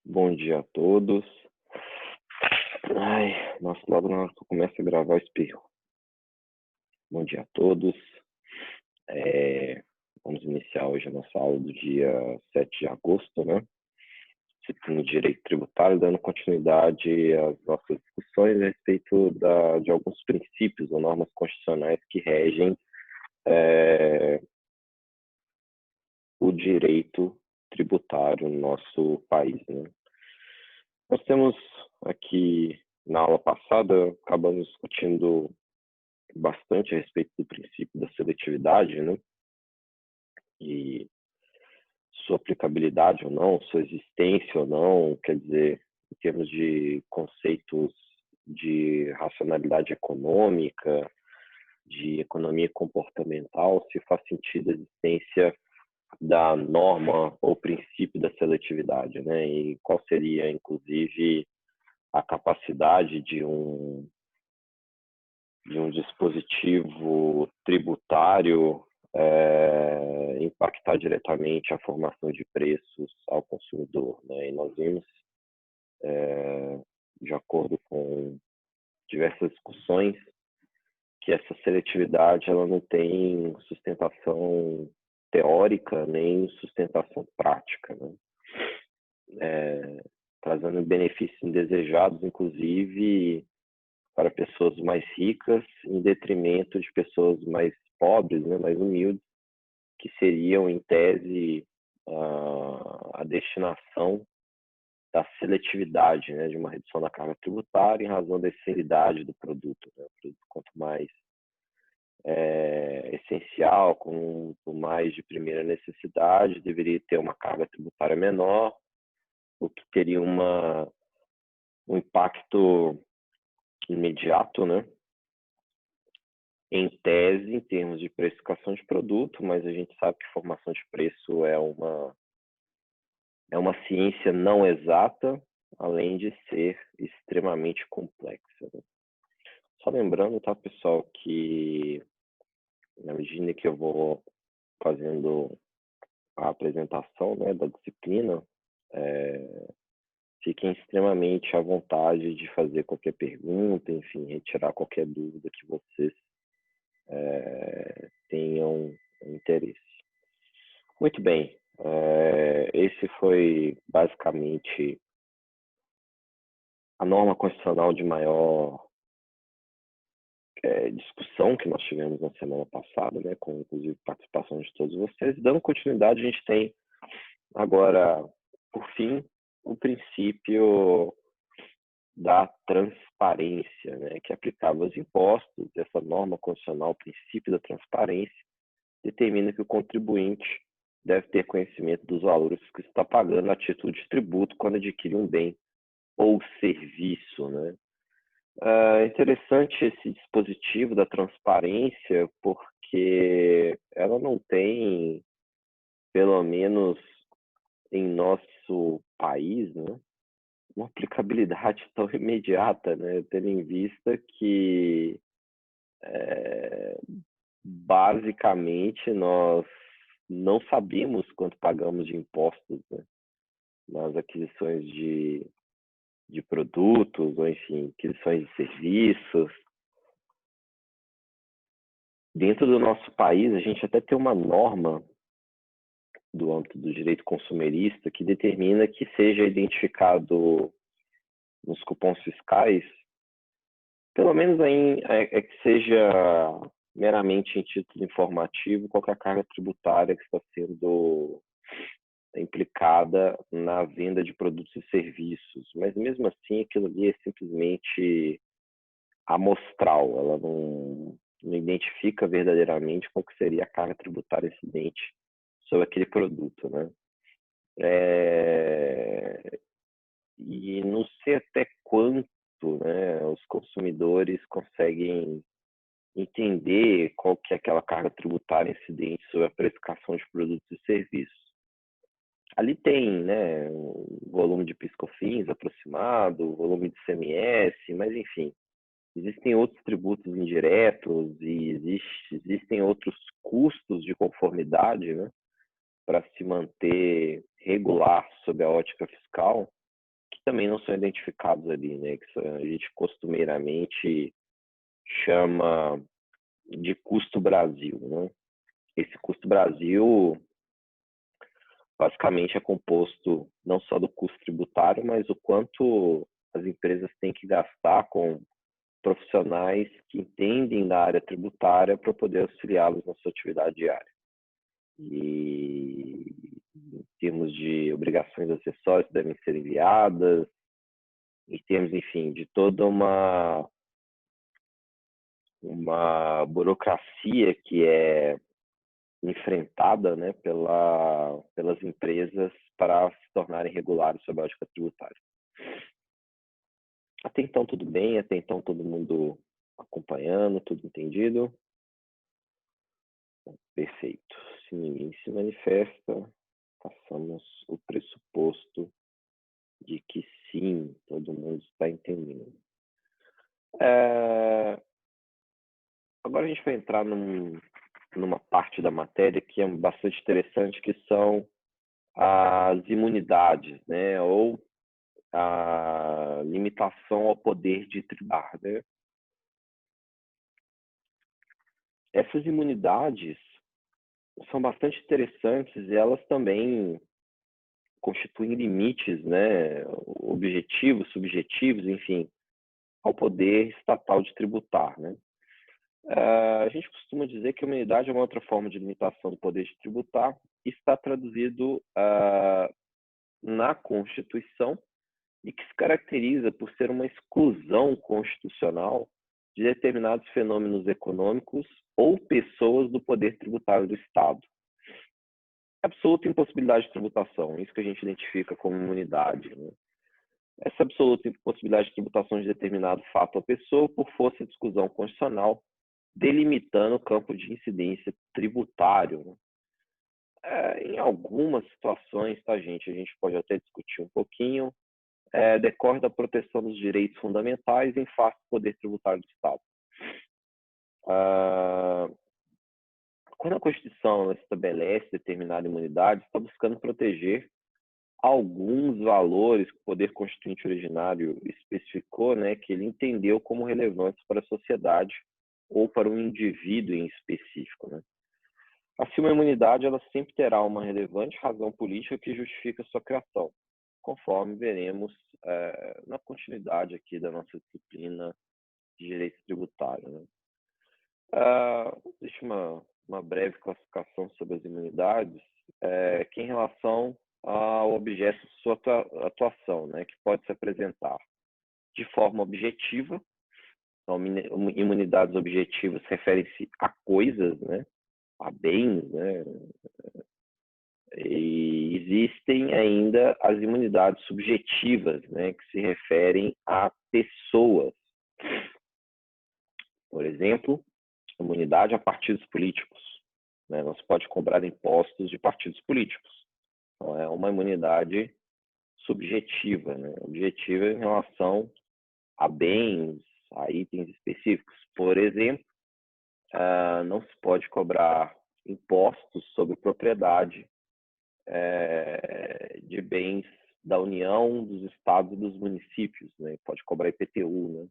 Bom dia a todos. Nossa, logo na hora que eu começo a gravar, eu espirro. Bom dia a todos. Vamos iniciar hoje a nossa aula do dia 7 de agosto, né? Disciplina de Direito Tributário, dando continuidade às nossas discussões a respeito de alguns princípios ou normas constitucionais que regem o direito tributário no nosso país, né? Nós temos aqui, na aula passada, acabamos discutindo bastante a respeito do princípio da seletividade, né? E sua aplicabilidade ou não, sua existência ou não, quer dizer, em termos de conceitos de racionalidade econômica, de economia comportamental, se faz sentido a existência da norma ou princípio da seletividade, né? E qual seria, inclusive, a capacidade de um dispositivo tributário impactar diretamente a formação de preços ao consumidor, né? E nós vimos, de acordo com diversas discussões, que essa seletividade ela não tem sustentação teórica nem sustentação prática, né? Trazendo benefícios indesejados, inclusive para pessoas mais ricas, em detrimento de pessoas mais pobres, né, mais humildes, que seriam, em tese, a destinação da seletividade, né, de uma redução da carga tributária em razão da essencialidade do produto. Né? O produto, quanto mais essencial, com mais de primeira necessidade, deveria ter uma carga tributária menor, o que teria um impacto imediato, né, em tese, em termos de precificação de produto, mas a gente sabe que formação de preço é uma ciência não exata, além de ser extremamente complexa, né? Só lembrando, tá, pessoal, que na medida que eu vou fazendo a apresentação, né, da disciplina, fiquem extremamente à vontade de fazer qualquer pergunta, enfim, retirar qualquer dúvida que vocês tenham interesse. Muito bem, esse foi basicamente a norma constitucional de maior discussão que nós tivemos na semana passada, né, com inclusive participação de todos vocês. Dando continuidade, a gente tem agora, por fim, o princípio da transparência, né, que aplicava aos impostos. Essa norma constitucional, o princípio da transparência, determina que o contribuinte deve ter conhecimento dos valores que está pagando a título de tributo quando adquire um bem ou serviço, né? É interessante esse dispositivo da transparência, porque ela não tem, pelo menos em nosso país, né, uma aplicabilidade tão imediata, né, tendo em vista que basicamente nós não sabemos quanto pagamos de impostos, né, nas aquisições de produtos, ou enfim, aquisições de serviços. Dentro do nosso país, a gente até tem uma norma do âmbito do direito consumerista que determina que seja identificado nos cupons fiscais, pelo menos aí, que seja meramente em título informativo, qualquer carga tributária que está sendo implicada na venda de produtos e serviços. Mas mesmo assim, aquilo ali é simplesmente amostral, ela não identifica verdadeiramente qual que seria a carga tributária incidente sobre aquele produto, né? E não sei até quanto, né, os consumidores conseguem entender qual que é aquela carga tributária incidente sobre a precificação de produtos e serviços. Ali tem, né, o volume de PIS/COFINS aproximado, o volume de ICMS, mas enfim, existem outros tributos indiretos e existem outros custos de conformidade, né, para se manter regular sob a ótica fiscal, também não são identificados ali, né? Que a gente costumeiramente chama de custo Brasil, né? Esse custo Brasil basicamente é composto não só do custo tributário, mas o quanto as empresas têm que gastar com profissionais que entendem da área tributária para poder auxiliá-los na sua atividade diária. E em termos de obrigações acessórias que devem ser enviadas, em termos, enfim, de toda uma burocracia que é enfrentada, né, pelas empresas para se tornarem regulares sob a ótica tributária. Até então tudo bem, até então todo mundo acompanhando, tudo entendido? Perfeito. Se ninguém se manifesta, passamos o pressuposto de que sim, todo mundo está entendendo. Agora a gente vai entrar numa parte da matéria que é bastante interessante, que são as imunidades, né, ou a limitação ao poder de tributar, né? Essas imunidades são bastante interessantes e elas também constituem limites, né, objetivos, subjetivos, enfim, ao poder estatal de tributar, né? A gente costuma dizer que a imunidade é uma outra forma de limitação do poder de tributar e está traduzido na Constituição e que se caracteriza por ser uma exclusão constitucional de determinados fenômenos econômicos ou pessoas do poder tributário do Estado. Absoluta impossibilidade de tributação, isso que a gente identifica como imunidade, né? Essa absoluta impossibilidade de tributação de determinado fato ou pessoa por força de exclusão constitucional, delimitando o campo de incidência tributário, né? Em algumas situações, tá, gente? A gente pode até discutir um pouquinho, decorre da proteção dos direitos fundamentais em face do poder tributário do Estado. Quando a Constituição estabelece determinada imunidade, está buscando proteger alguns valores que o poder constituinte originário especificou, né, que ele entendeu como relevantes para a sociedade ou para um indivíduo em específico, né? Assim, uma imunidade ela sempre terá uma relevante razão política que justifica sua criação, conforme veremos na continuidade aqui da nossa disciplina de direito tributário, né? Existe uma breve classificação sobre as imunidades, que em relação ao objeto de sua atuação, né, que pode se apresentar de forma objetiva. Então, imunidades objetivas referem-se a coisas, né, a bens, né, e existem ainda as imunidades subjetivas, né, que se referem a pessoas. Por exemplo, imunidade a partidos políticos, né, não se pode cobrar impostos de partidos políticos. Então, é uma imunidade subjetiva, né, objetiva em relação a bens, a itens específicos. Por exemplo, não se pode cobrar impostos sobre propriedade de bens da União, dos estados e dos municípios, né? Pode cobrar IPTU, né?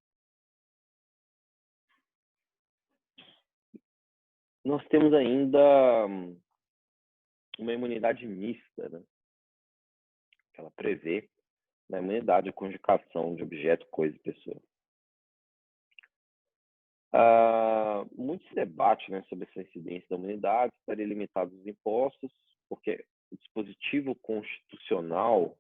Nós temos ainda uma imunidade mista, né? Que ela prevê na imunidade a conjugação de objeto, coisa e pessoa. Muito se debate, né, sobre essa incidência da imunidade, estaria limitado aos impostos, porque o dispositivo constitucional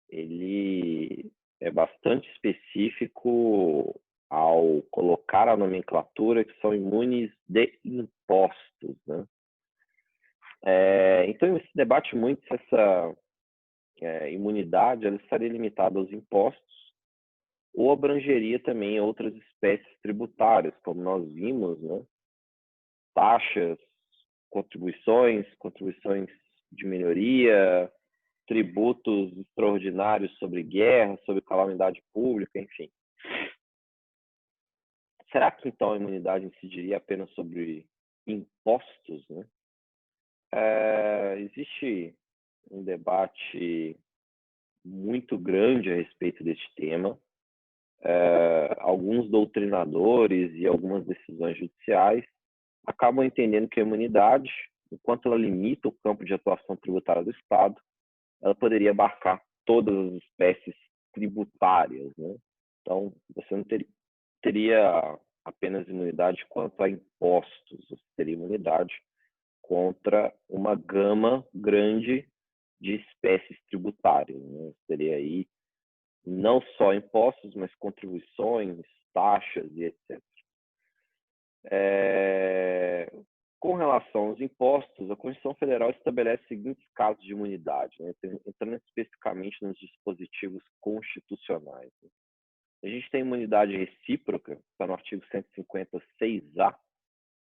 ele é bastante específico ao colocar a nomenclatura que são imunes de impostos, né? Então, se debate muito se essa imunidade ela estaria limitada aos impostos ou abrangeria também outras espécies tributárias, como nós vimos, né? Taxas, contribuições de melhoria, tributos extraordinários sobre guerra, sobre calamidade pública, enfim. Será que então a imunidade incidiria apenas sobre impostos, né? Existe um debate muito grande a respeito deste tema. Alguns doutrinadores e algumas decisões judiciais acabam entendendo que a imunidade, enquanto ela limita o campo de atuação tributária do Estado, ela poderia abarcar todas as espécies tributárias, né? Então, você não teria apenas imunidade quanto a impostos, você teria imunidade contra uma gama grande de espécies tributárias, né? Você teria aí não só impostos, mas contribuições, taxas e etc. Com relação aos impostos, a Constituição Federal estabelece os seguintes casos de imunidade, né? Entrando especificamente nos dispositivos constitucionais. A gente tem imunidade recíproca, está no artigo 156A,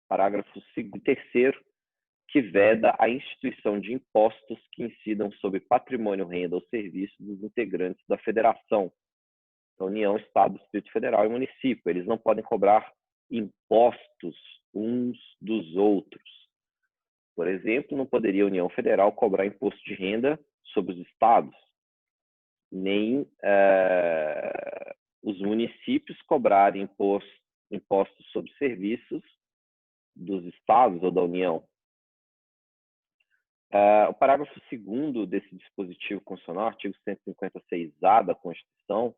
parágrafo 3º, que veda a instituição de impostos que incidam sobre patrimônio, renda ou serviço dos integrantes da federação, da União, Estado, Distrito Federal e município. Eles não podem cobrar impostos uns dos outros. Por exemplo, não poderia a União Federal cobrar imposto de renda sobre os estados, nem os municípios cobrarem impostos sobre serviços dos estados ou da União. O parágrafo 2º desse dispositivo constitucional, artigo 156A da Constituição,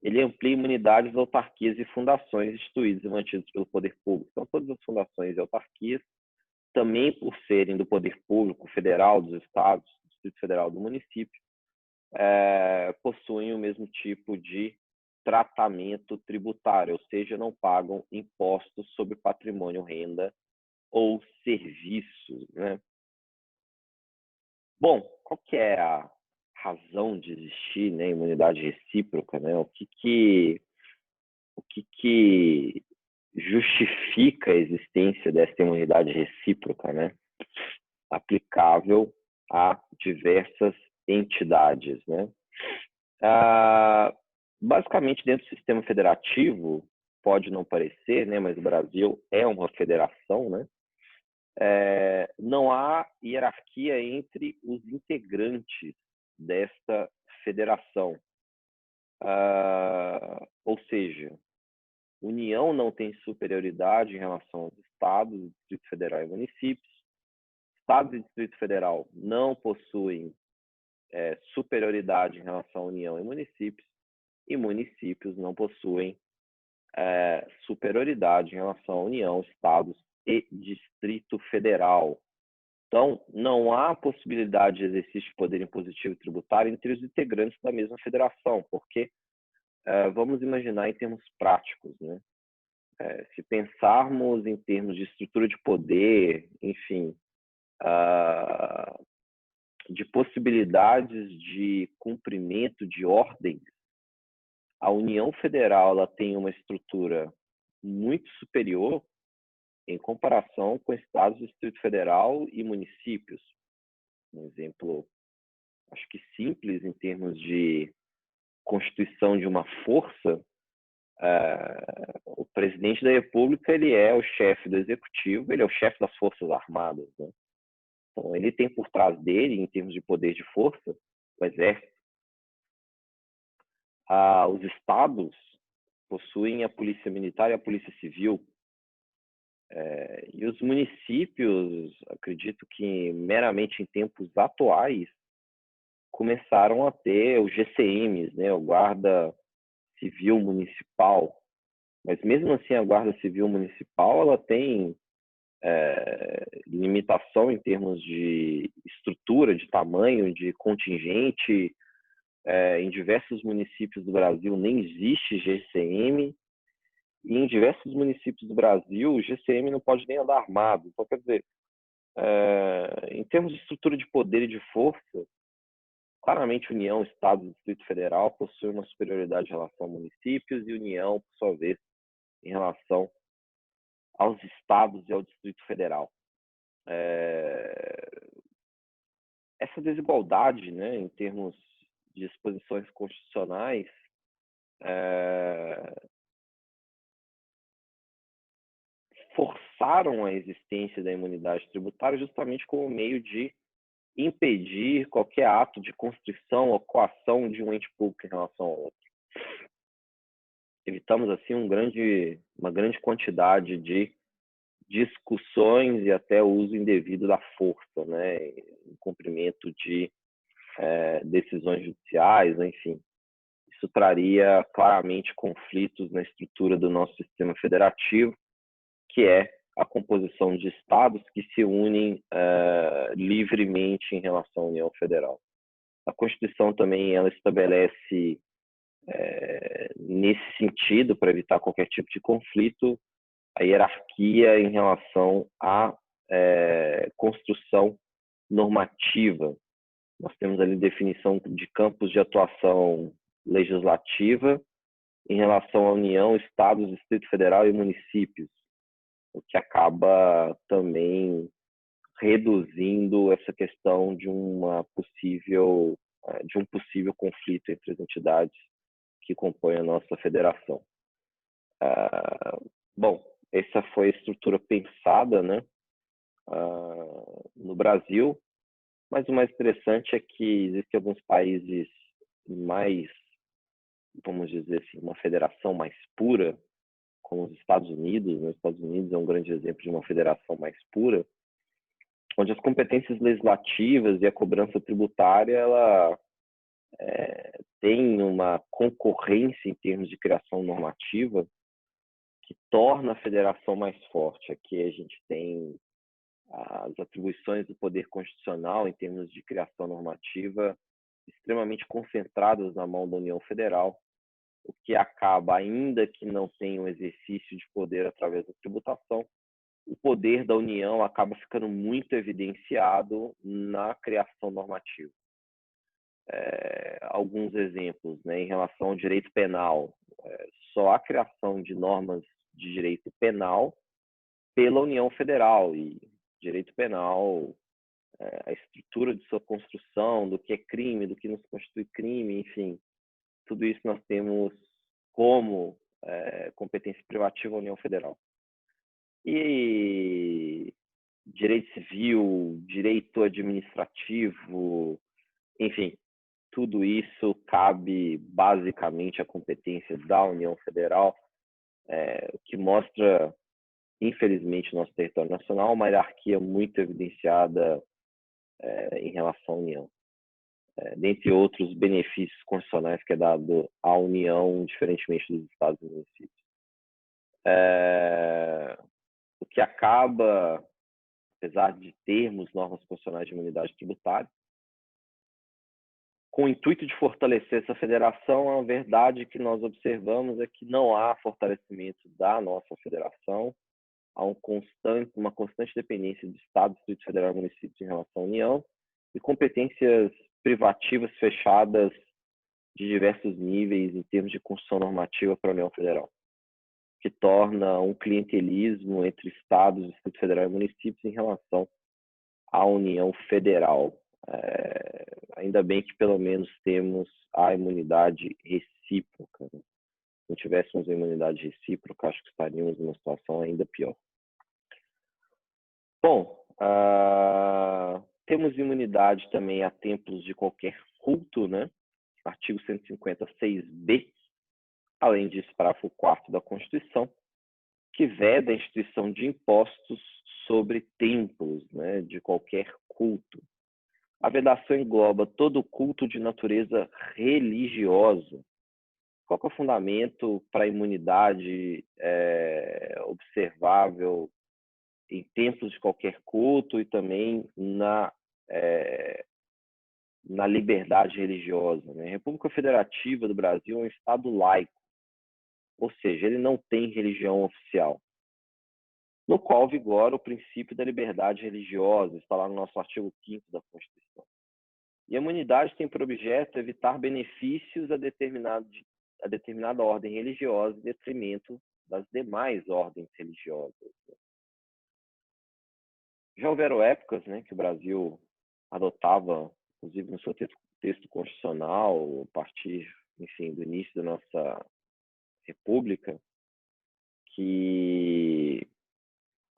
ele amplia imunidades às autarquias e fundações instituídas e mantidas pelo poder público. Então, todas as fundações e autarquias, também por serem do poder público federal, dos estados, do Distrito Federal, do município, possuem o mesmo tipo de tratamento tributário, ou seja, não pagam impostos sobre patrimônio, renda ou serviços, né? Bom, qual que é a razão de existir, né, imunidade recíproca, né? O que justifica a existência dessa imunidade recíproca, né? Aplicável a diversas entidades, né? Basicamente, dentro do sistema federativo, pode não parecer, né, mas o Brasil é uma federação, né? Não há hierarquia entre os integrantes desta federação. Ou seja, União não tem superioridade em relação aos estados, Distrito Federal e municípios. Estados e Distrito Federal não possuem superioridade em relação à União e municípios, e municípios não possuem superioridade em relação à União, estados e Distrito Federal. Então, não há possibilidade de exercício de poder impositivo e tributário entre os integrantes da mesma federação, porque vamos imaginar em termos práticos, né? Se pensarmos em termos de estrutura de poder, enfim, de possibilidades de cumprimento de ordens, a União Federal ela tem uma estrutura muito superior em comparação com estados, Distrito Federal e municípios. Um exemplo, acho que simples em termos de constituição de uma força, o presidente da República ele é o chefe do executivo, ele é o chefe das Forças Armadas, né? Então, ele tem por trás dele, em termos de poder de força, o exército. Os estados possuem a polícia militar e a polícia civil. E os municípios, acredito que meramente em tempos atuais, começaram a ter os GCMs, né, o Guarda Civil Municipal. Mas mesmo assim, a Guarda Civil Municipal ela tem limitação em termos de estrutura, de tamanho, de contingente. Em diversos municípios do Brasil nem existe GCM, e em diversos municípios do Brasil o GCM não pode nem andar armado. Então, quer dizer, em termos de estrutura de poder e de força, claramente União, Estado e Distrito Federal possuem uma superioridade em relação a municípios e União, por sua vez, em relação aos estados e ao Distrito Federal. Essa desigualdade, né, em termos de disposições constitucionais, forçaram a existência da imunidade tributária justamente como meio de impedir qualquer ato de constrição ou coação de um ente público em relação ao outro. Evitamos, assim, uma grande quantidade de discussões e até o uso indevido da força, né, em cumprimento de decisões judiciais, enfim. Isso traria claramente conflitos na estrutura do nosso sistema federativo, que é a composição de estados que se unem livremente em relação à União Federal. A Constituição também ela estabelece, nesse sentido, para evitar qualquer tipo de conflito, a hierarquia em relação à construção normativa. Nós temos ali definição de campos de atuação legislativa em relação à União, Estados, Distrito Federal e municípios, o que acaba também reduzindo essa questão de um possível conflito entre as entidades que compõem a nossa federação. Bom, essa foi a estrutura pensada, né, no Brasil, mas o mais interessante é que existem alguns países mais, vamos dizer assim, uma federação mais pura, como os Estados Unidos. Os Estados Unidos é um grande exemplo de uma federação mais pura, onde as competências legislativas e a cobrança tributária ela tem uma concorrência em termos de criação normativa que torna a federação mais forte. Aqui a gente tem as atribuições do poder constitucional em termos de criação normativa extremamente concentradas na mão da União Federal, o que acaba, ainda que não tenha um exercício de poder através da tributação, o poder da União acaba ficando muito evidenciado na criação normativa. Alguns exemplos, né, em relação ao direito penal. Só há criação de normas de direito penal pela União Federal, e direito penal, a estrutura de sua construção, do que é crime, do que nos constitui crime, enfim, tudo isso nós temos como competência privativa da União Federal. E direito civil, direito administrativo, enfim, tudo isso cabe basicamente à competência da União Federal, o que mostra, infelizmente, no nosso território nacional uma hierarquia muito evidenciada em relação à União. Dentre outros benefícios constitucionais que é dado à União, diferentemente dos estados e municípios. O que acaba, apesar de termos normas constitucionais de imunidade tributária, com o intuito de fortalecer essa federação, a verdade que nós observamos é que não há fortalecimento da nossa federação, há uma constante dependência de Estado, Distrito Federal e municípios em relação à União, e competências privativas fechadas de diversos níveis em termos de construção normativa para a União Federal, que torna um clientelismo entre Estados, Distrito Federal e municípios em relação à União Federal. Ainda bem que pelo menos temos a imunidade recíproca. Né? Se não tivéssemos a imunidade recíproca, acho que estaríamos numa situação ainda pior. Bom, temos imunidade também a templos de qualquer culto, né? Artigo 156b, além disso, parágrafo 4º da Constituição, que veda a instituição de impostos sobre templos, né, de qualquer culto. A vedação engloba todo culto de natureza religiosa. Qual que é o fundamento para a imunidade observável em templos de qualquer culto e também na liberdade religiosa? Né? A República Federativa do Brasil é um Estado laico, ou seja, ele não tem religião oficial, no qual vigora o princípio da liberdade religiosa, está lá no nosso artigo 5º da Constituição. E a imunidade tem por objeto evitar benefícios a determinada ordem religiosa em detrimento das demais ordens religiosas. Já houveram épocas, né, que o Brasil adotava, inclusive no seu texto constitucional, a partir, enfim, do início da nossa República, que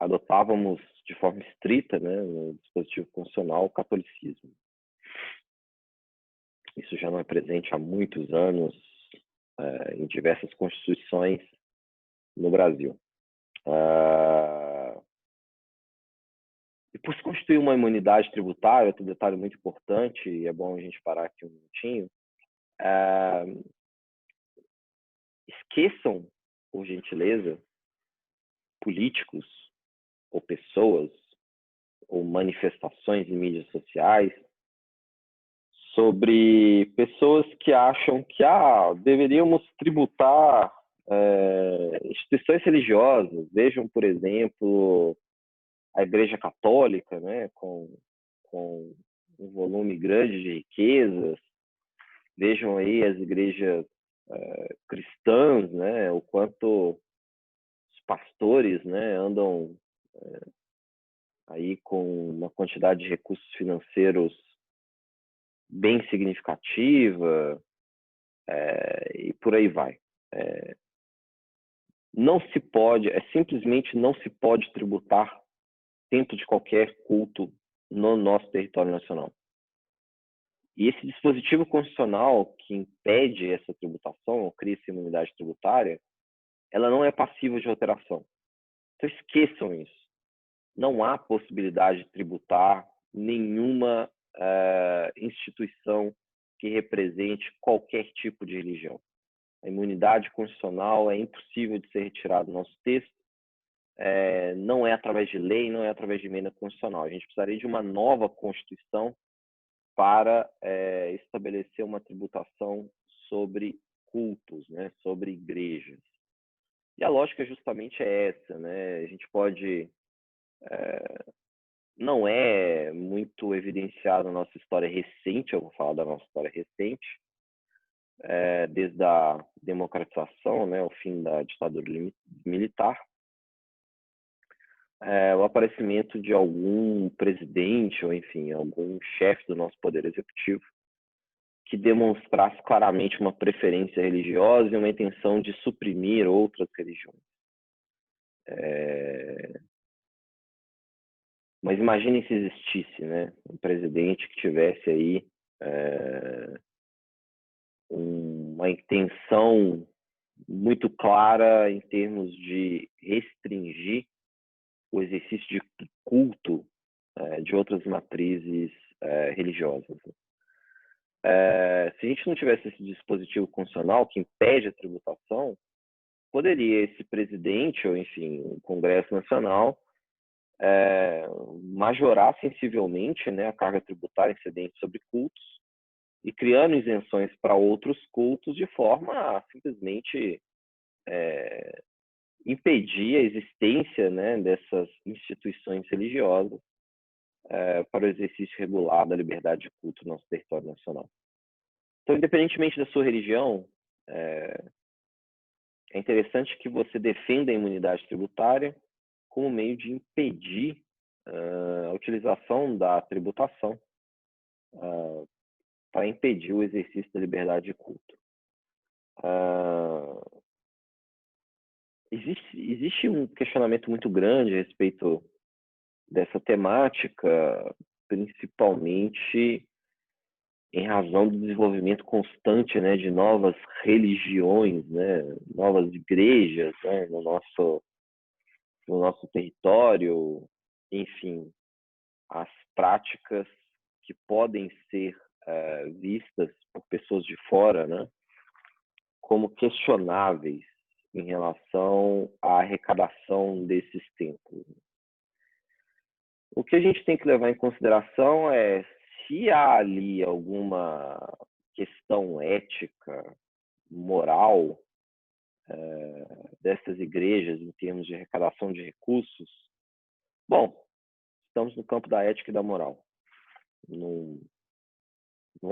adotávamos de forma estrita, né, no dispositivo constitucional, o catolicismo. Isso já não é presente há muitos anos em diversas constituições no Brasil. E por se constituir uma imunidade tributária, outro detalhe muito importante, e é bom a gente parar aqui um minutinho, esqueçam, por gentileza, políticos ou pessoas ou manifestações em mídias sociais sobre pessoas que acham que deveríamos tributar instituições religiosas. Vejam, por exemplo, a Igreja Católica, né, com um volume grande de riquezas. Vejam aí as igrejas cristãs, né, o quanto os pastores, né, andam aí com uma quantidade de recursos financeiros bem significativa, e por aí vai. Não se pode, simplesmente não se pode tributar dentro de qualquer culto no nosso território nacional. E esse dispositivo constitucional que impede essa tributação, ou cria essa imunidade tributária, ela não é passível de alteração. Então esqueçam isso. Não há possibilidade de tributar nenhuma instituição que represente qualquer tipo de religião. A imunidade constitucional é impossível de ser retirada do nosso texto, não é através de lei, não é através de emenda constitucional. A gente precisaria de uma nova Constituição para estabelecer uma tributação sobre cultos, né, sobre igrejas. E a lógica justamente é essa, né? A gente pode... não é muito evidenciado na nossa história recente, eu vou falar da nossa história recente, desde a democratização, né, o fim da ditadura militar, o aparecimento de algum presidente, ou enfim, algum chefe do nosso poder executivo, que demonstrasse claramente uma preferência religiosa e uma intenção de suprimir outras religiões. Mas imaginem se existisse, né, um presidente que tivesse aí uma intenção muito clara em termos de restringir o exercício de culto de outras matrizes religiosas. Se a gente não tivesse esse dispositivo constitucional que impede a tributação, poderia esse presidente, ou enfim, o Congresso Nacional, majorar sensivelmente, né, a carga tributária incidente sobre cultos e criando isenções para outros cultos de forma a simplesmente impedir a existência, né, dessas instituições religiosas para o exercício regular da liberdade de culto no nosso território nacional. Então, independentemente da sua religião, é interessante que você defenda a imunidade tributária como meio de impedir a utilização da tributação para impedir o exercício da liberdade de culto. Existe um questionamento muito grande a respeito dessa temática, principalmente em razão do desenvolvimento constante, né, de novas religiões, né, novas igrejas, né, no nosso território, enfim, as práticas que podem ser vistas por pessoas de fora, né, como questionáveis em relação à arrecadação desses templos. O que a gente tem que levar em consideração é se há ali alguma questão ética, moral dessas igrejas em termos de arrecadação de recursos. Bom, estamos no campo da ética e da moral. Não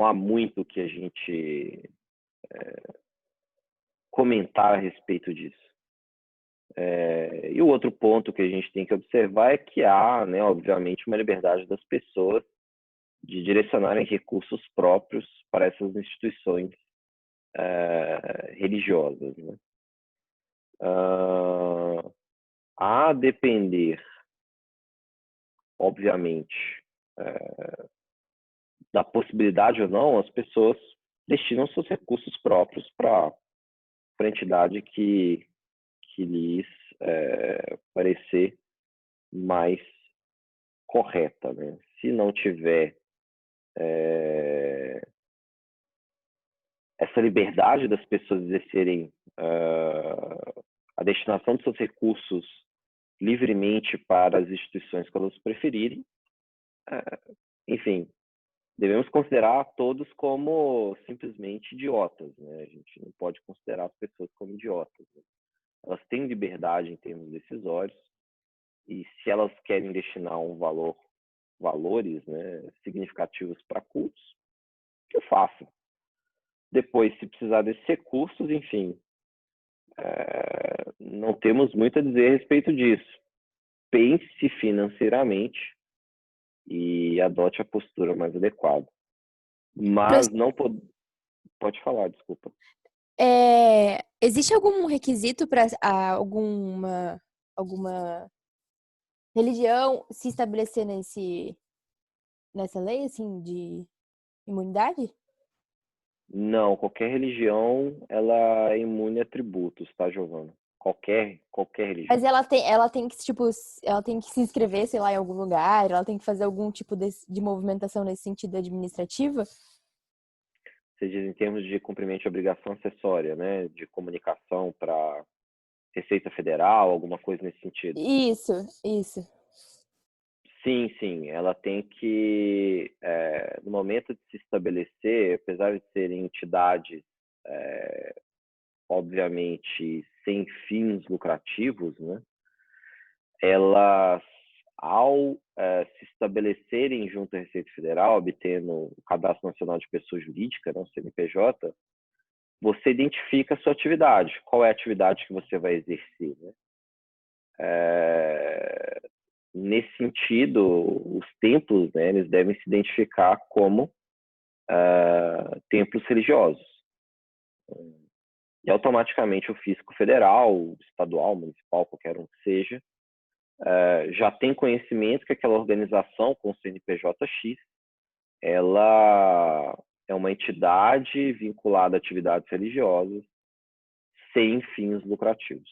há muito que a gente comentar a respeito disso. E o outro ponto que a gente tem que observar é que há, né, obviamente, uma liberdade das pessoas de direcionarem recursos próprios para essas instituições religiosas, né? A depender obviamente, da possibilidade ou não, as pessoas destinam seus recursos próprios para a entidade que lhes parecer mais correta, né? Se não tiver essa liberdade das pessoas exercerem a destinação de seus recursos livremente para as instituições que elas preferirem, enfim, devemos considerar todos como simplesmente idiotas, né? A gente não pode considerar as pessoas como idiotas, né? Elas têm liberdade em termos decisórios e se elas querem destinar valores, né, significativos para cultos, que eu faço. Depois, se precisar desses recursos, enfim, não temos muito a dizer a respeito disso. Pense financeiramente e adote a postura mais adequada. Mas não pode falar, desculpa. Existe algum requisito para alguma religião se estabelecer nessa lei, assim, de imunidade? Não, qualquer religião, ela é imune a tributos, tá, Giovana? Qualquer religião. Mas ela tem que, tipo, ela tem que se inscrever, sei lá, em algum lugar, ela tem que fazer algum tipo de movimentação nesse sentido administrativa? Você diz em termos de cumprimento de obrigação acessória, né? De comunicação para Receita Federal, alguma coisa nesse sentido. Isso. Sim, ela tem que, no momento de se estabelecer, apesar de serem entidades, obviamente, sem fins lucrativos, né? Elas, ao se estabelecerem junto à Receita Federal, obtendo o Cadastro Nacional de Pessoa Jurídica, né, o CNPJ, você identifica a sua atividade. Qual é a atividade que você vai exercer, né? Nesse sentido, os templos, né, eles devem se identificar como templos religiosos. E automaticamente o fisco federal, estadual, municipal, qualquer um que seja, já tem conhecimento que aquela organização com o CNPJ-X, ela é uma entidade vinculada a atividades religiosas sem fins lucrativos.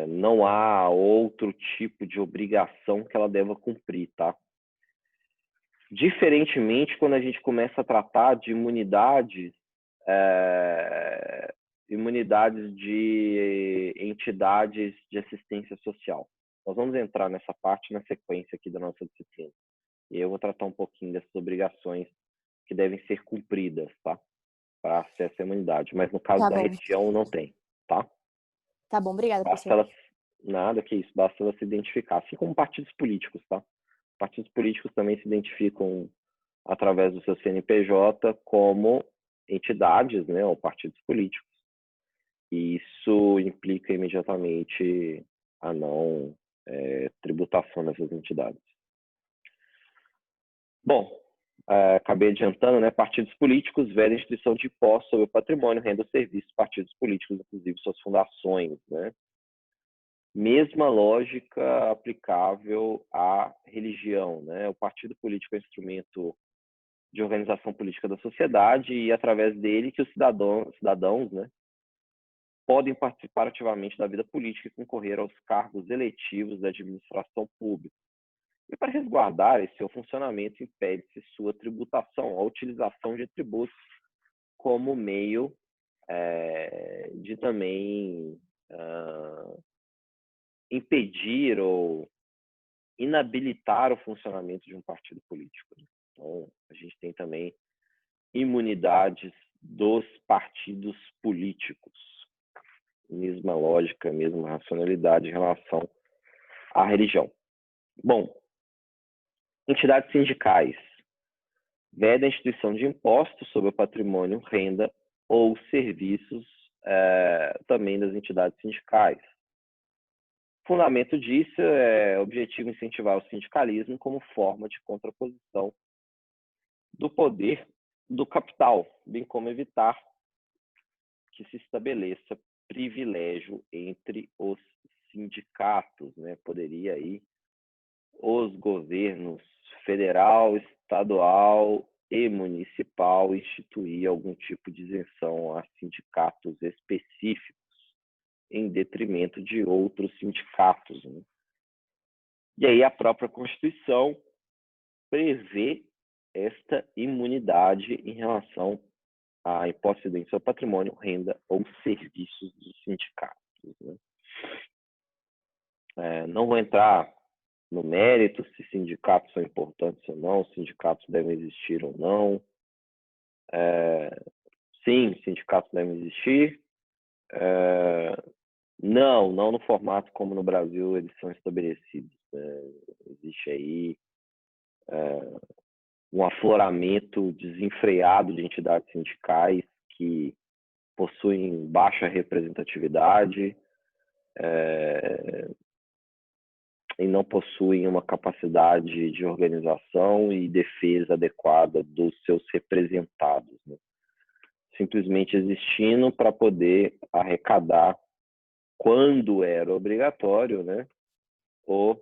Não há outro tipo de obrigação que ela deva cumprir, tá? Diferentemente, quando a gente começa a tratar de imunidades de entidades de assistência social. Nós vamos entrar nessa parte na sequência aqui da nossa disciplina. E eu vou tratar um pouquinho dessas obrigações que devem ser cumpridas, tá? Para acesso à imunidade. Mas no caso Tá da bom. religião, não tem, tá? Tá bom, obrigada, Basta professor. ela, nada que isso, basta ela se identificar. Assim como partidos políticos, tá? Partidos políticos também se identificam através do seu CNPJ como entidades, né, ou partidos políticos. E isso implica imediatamente a não tributação dessas entidades. Bom, acabei adiantando, né? Partidos políticos velha instituição de imposto sobre o patrimônio, renda ou serviços, partidos políticos, inclusive suas fundações, né? Mesma lógica aplicável à religião, né? O partido político é um instrumento de organização política da sociedade e através dele que os cidadãos, né, podem participar ativamente da vida política e concorrer aos cargos eletivos da administração pública. E para resguardar esse seu funcionamento, impede-se sua tributação, a utilização de tributos como meio de também impedir ou inabilitar o funcionamento de um partido político. Então, a gente tem também imunidades dos partidos políticos. Mesma lógica, mesma racionalidade em relação à religião. Bom, entidades sindicais. Veda a instituição de impostos sobre o patrimônio, renda ou serviços também das entidades sindicais. O fundamento disso é o objetivo incentivar o sindicalismo como forma de contraposição do poder do capital, bem como evitar que se estabeleça privilégio entre os sindicatos, né? Poderia aí os governos federal, estadual e municipal instituir algum tipo de isenção a sindicatos específicos em detrimento de outros sindicatos, né? E aí a própria Constituição prevê esta imunidade em relação à imposto de seu patrimônio, renda ou serviços dos sindicatos, né? Não vou entrar no mérito se sindicatos são importantes ou não, sindicatos devem existir ou não. Sim, sindicatos devem existir. Não no formato como no Brasil eles são estabelecidos, né? Existe aí um afloramento desenfreado de entidades sindicais que possuem baixa representatividade e não possuem uma capacidade de organização e defesa adequada dos seus representados, né? Simplesmente existindo para poder arrecadar, quando era obrigatório, né, o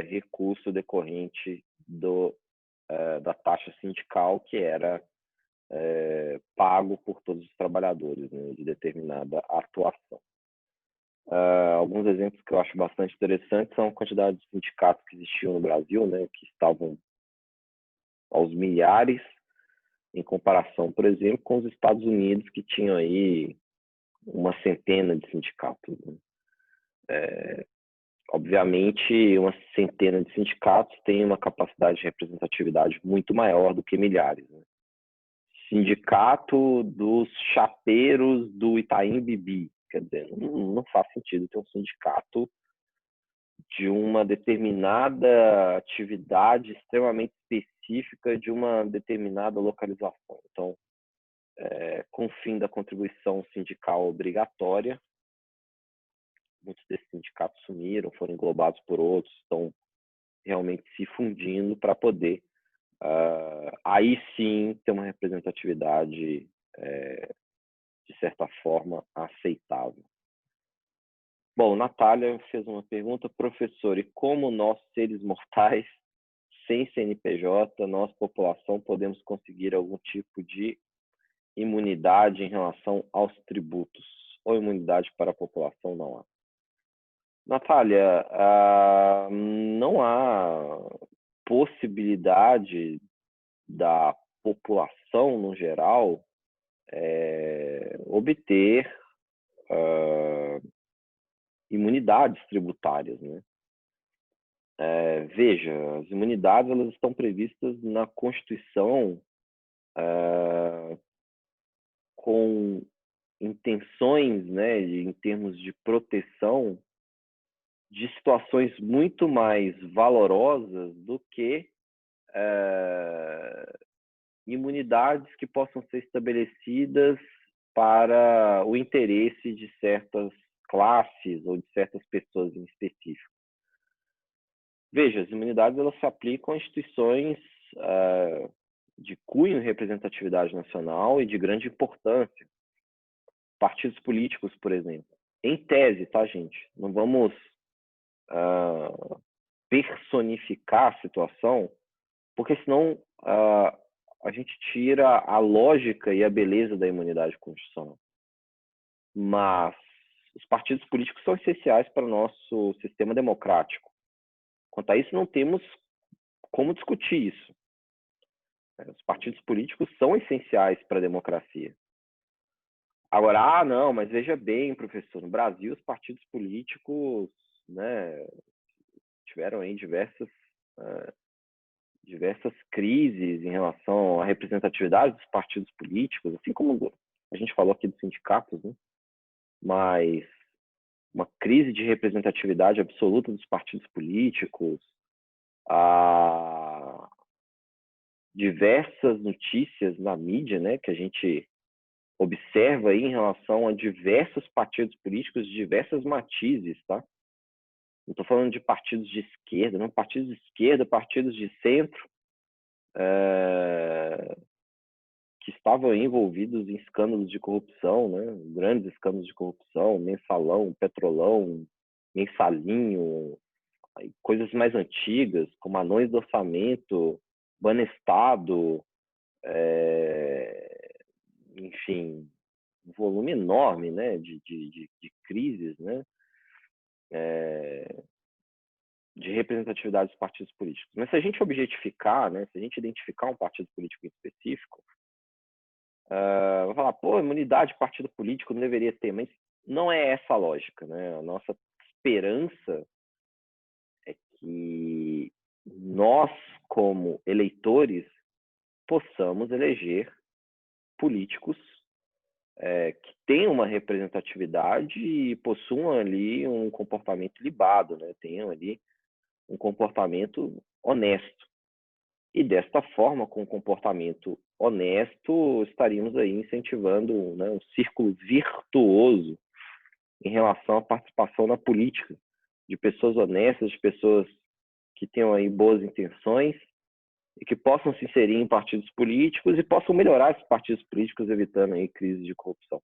recurso decorrente da taxa sindical que era pago por todos os trabalhadores, né, de determinada atuação. Alguns exemplos que eu acho bastante interessantes são a quantidade de sindicatos que existiam no Brasil, né, que estavam aos milhares, em comparação, por exemplo, com os Estados Unidos, que tinham aí uma centena de sindicatos, né? Obviamente, uma centena de sindicatos tem uma capacidade de representatividade muito maior do que milhares, né? Sindicato dos chapeiros do Itaim Bibi, quer dizer, não faz sentido ter um sindicato de uma determinada atividade extremamente específica de uma determinada localização. Então, com o fim da contribuição sindical obrigatória, muitos desses sindicatos sumiram, foram englobados por outros, estão realmente se fundindo para poder, aí sim, ter uma representatividade, de certa forma, aceitável. Bom, Natália fez uma pergunta, professor, e como nós, seres mortais, sem CNPJ, nós, população, podemos conseguir algum tipo de imunidade em relação aos tributos? Ou imunidade para a população não há? Natália, não há possibilidade da população, no geral, obter imunidades tributárias, né? Veja, as imunidades elas estão previstas na Constituição com intenções, né, em termos de proteção de situações muito mais valorosas do que imunidades que possam ser estabelecidas para o interesse de certas classes ou de certas pessoas em específico. Veja, as imunidades elas se aplicam a instituições de cunho e representatividade nacional e de grande importância. Partidos políticos, por exemplo. Em tese, tá, gente? Não vamos personificar a situação, porque senão a gente tira a lógica e a beleza da imunidade constitucional. Mas os partidos políticos são essenciais para o nosso sistema democrático. Quanto a isso, não temos como discutir isso. Os partidos políticos são essenciais para a democracia. Agora, não, mas veja bem, professor, no Brasil os partidos políticos, né, tiveram aí diversas crises em relação à representatividade dos partidos políticos, assim como a gente falou aqui dos sindicatos, né? Mas uma crise de representatividade absoluta dos partidos políticos, diversas notícias na mídia, né, que a gente observa aí em relação a diversos partidos políticos de diversas matizes, tá? Não estou falando de partidos de esquerda, não, partidos de esquerda, partidos de centro, que estavam envolvidos em escândalos de corrupção, né? Grandes escândalos de corrupção, Mensalão, Petrolão, mensalinho, coisas mais antigas, como Anões do Orçamento, Banestado, enfim, um volume enorme, né, de crises, né, de representatividade dos partidos políticos. Mas se a gente objetificar, né, se a gente identificar um partido político em específico, vai falar, pô, imunidade de partido político não deveria ter, mas não é essa a lógica, né? A nossa esperança é que nós, como eleitores, possamos eleger políticos que tenham uma representatividade e possuam ali um comportamento libado, né? Tenham ali um comportamento honesto. E desta forma, com um comportamento honesto, estaríamos aí incentivando, né, um círculo virtuoso em relação à participação na política, de pessoas honestas, de pessoas que tenham aí boas intenções e que possam se inserir em partidos políticos e possam melhorar esses partidos políticos, evitando aí crises de corrupção.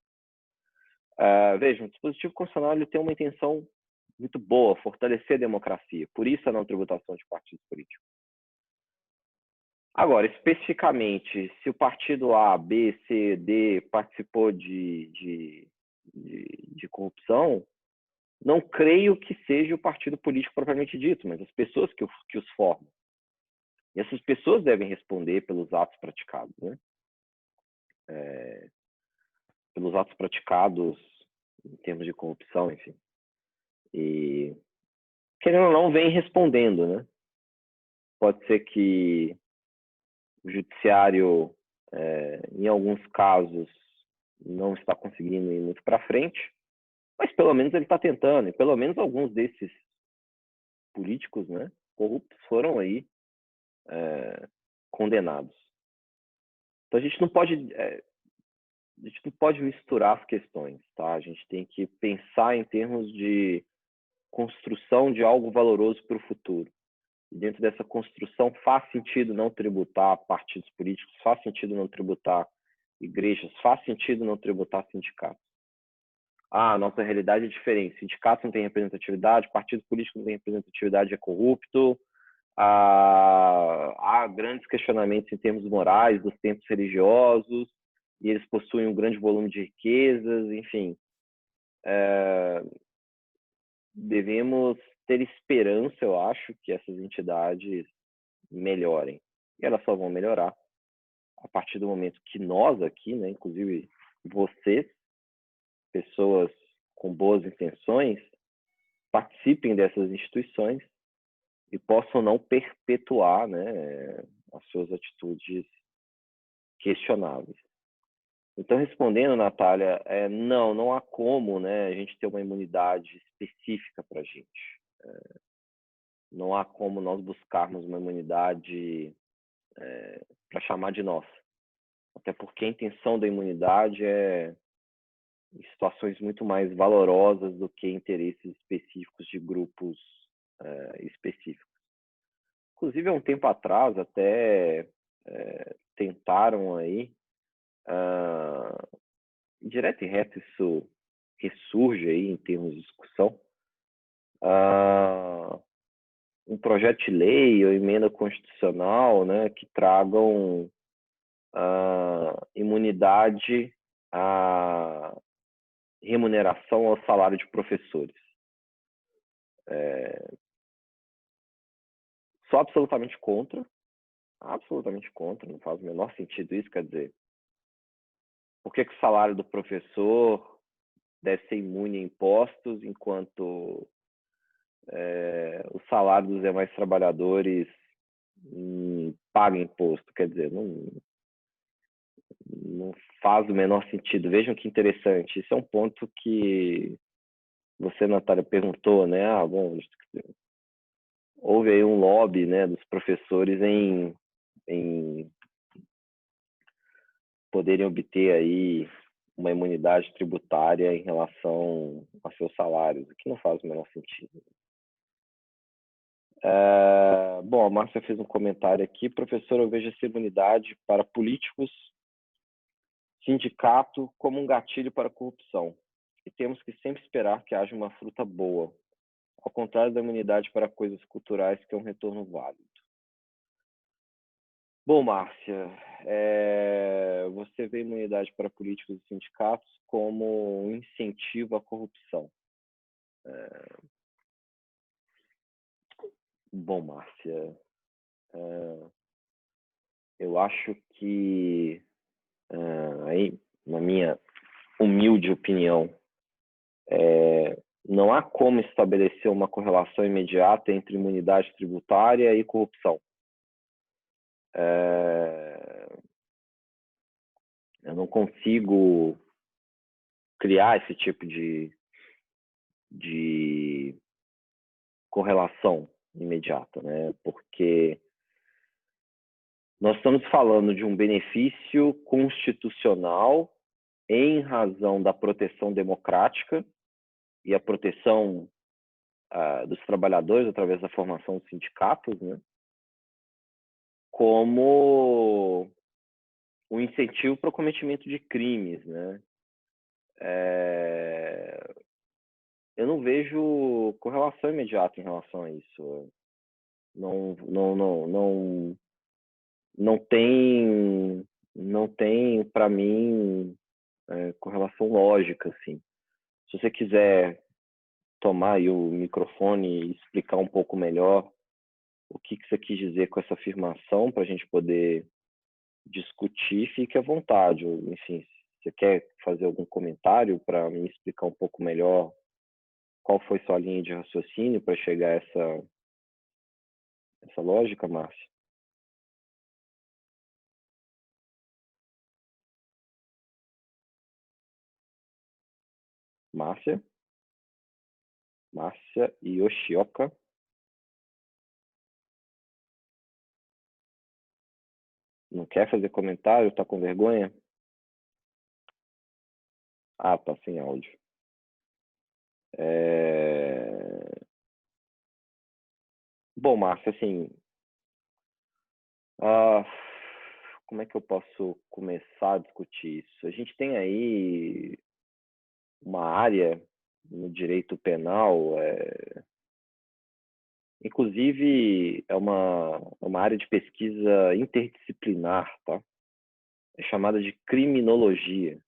Vejam, o dispositivo constitucional ele tem uma intenção muito boa, fortalecer a democracia, por isso a não tributação de partidos políticos. Agora, especificamente, se o partido A, B, C, D participou de corrupção, não creio que seja o partido político propriamente dito, mas as pessoas que os formam. E essas pessoas devem responder pelos atos praticados, né? Pelos atos praticados em termos de corrupção, enfim. E, querendo ou não, vem respondendo, né? Pode ser que o judiciário, em alguns casos, não está conseguindo ir muito para frente, mas pelo menos ele está tentando, e pelo menos alguns desses políticos, né, corruptos foram aí condenados. Então a gente não pode misturar as questões, tá? A gente tem que pensar em termos de construção de algo valoroso para o futuro. E dentro dessa construção faz sentido não tributar partidos políticos, faz sentido não tributar igrejas, faz sentido não tributar sindicatos. A nossa realidade é diferente. Sindicato não tem representatividade, partido político não tem representatividade, é corrupto. Há grandes questionamentos em termos morais dos tempos religiosos, e eles possuem um grande volume de riquezas, enfim. Devemos ter esperança, eu acho, que essas entidades melhorem. E elas só vão melhorar a partir do momento que nós aqui, né, inclusive vocês, pessoas com boas intenções, participem dessas instituições e possam não perpetuar, né, as suas atitudes questionáveis. Então, respondendo, Natália, não há como, né, a gente ter uma imunidade específica para a gente. Não há como nós buscarmos uma imunidade para chamar de nossa. Até porque a intenção da imunidade é em situações muito mais valorosas do que interesses específicos de grupos específicos. Inclusive, há um tempo atrás, até tentaram aí, direto e reto, isso ressurge aí em termos de discussão, um projeto de lei ou emenda constitucional, né, que tragam imunidade à remuneração ao salário de professores. Sou absolutamente contra, não faz o menor sentido isso, quer dizer, por que o salário do professor deve ser imune a impostos, enquanto o salário dos demais trabalhadores paga imposto? Quer dizer, não faz o menor sentido. Vejam que interessante, isso é um ponto que você, Natália, perguntou, né? Bom, houve aí um lobby, né, dos professores em poderem obter aí uma imunidade tributária em relação a seus salários, o que não faz o menor sentido. Bom, a Márcia fez um comentário aqui. Professor, eu vejo essa imunidade para políticos, sindicato, como um gatilho para a corrupção. E temos que sempre esperar que haja uma fruta boa. ao contrário da imunidade para coisas culturais, que é um retorno válido. Bom, Márcia, você vê imunidade para políticos e sindicatos como um incentivo à corrupção. Bom, Márcia, eu acho que, aí, na minha humilde opinião, não há como estabelecer uma correlação imediata entre imunidade tributária e corrupção. Eu não consigo criar esse tipo de correlação imediata, né? Porque nós estamos falando de um benefício constitucional em razão da proteção democrática e a proteção dos trabalhadores através da formação de sindicatos, né? Como um incentivo para o cometimento de crimes, né? Eu não vejo correlação imediata em relação a isso. Não tem para mim correlação lógica, assim. Se você quiser tomar aí o microfone e explicar um pouco melhor o que você quis dizer com essa afirmação para a gente poder discutir, fique à vontade. Enfim, se você quer fazer algum comentário para me explicar um pouco melhor qual foi sua linha de raciocínio para chegar a essa lógica, Márcia? Márcia Yoshioka. Não quer fazer comentário? Tá com vergonha? Ah, tá sem áudio. Bom, Márcia, assim, como é que eu posso começar a discutir isso? A gente tem aí uma área no direito penal, inclusive é uma área de pesquisa interdisciplinar, tá? É chamada de criminologia.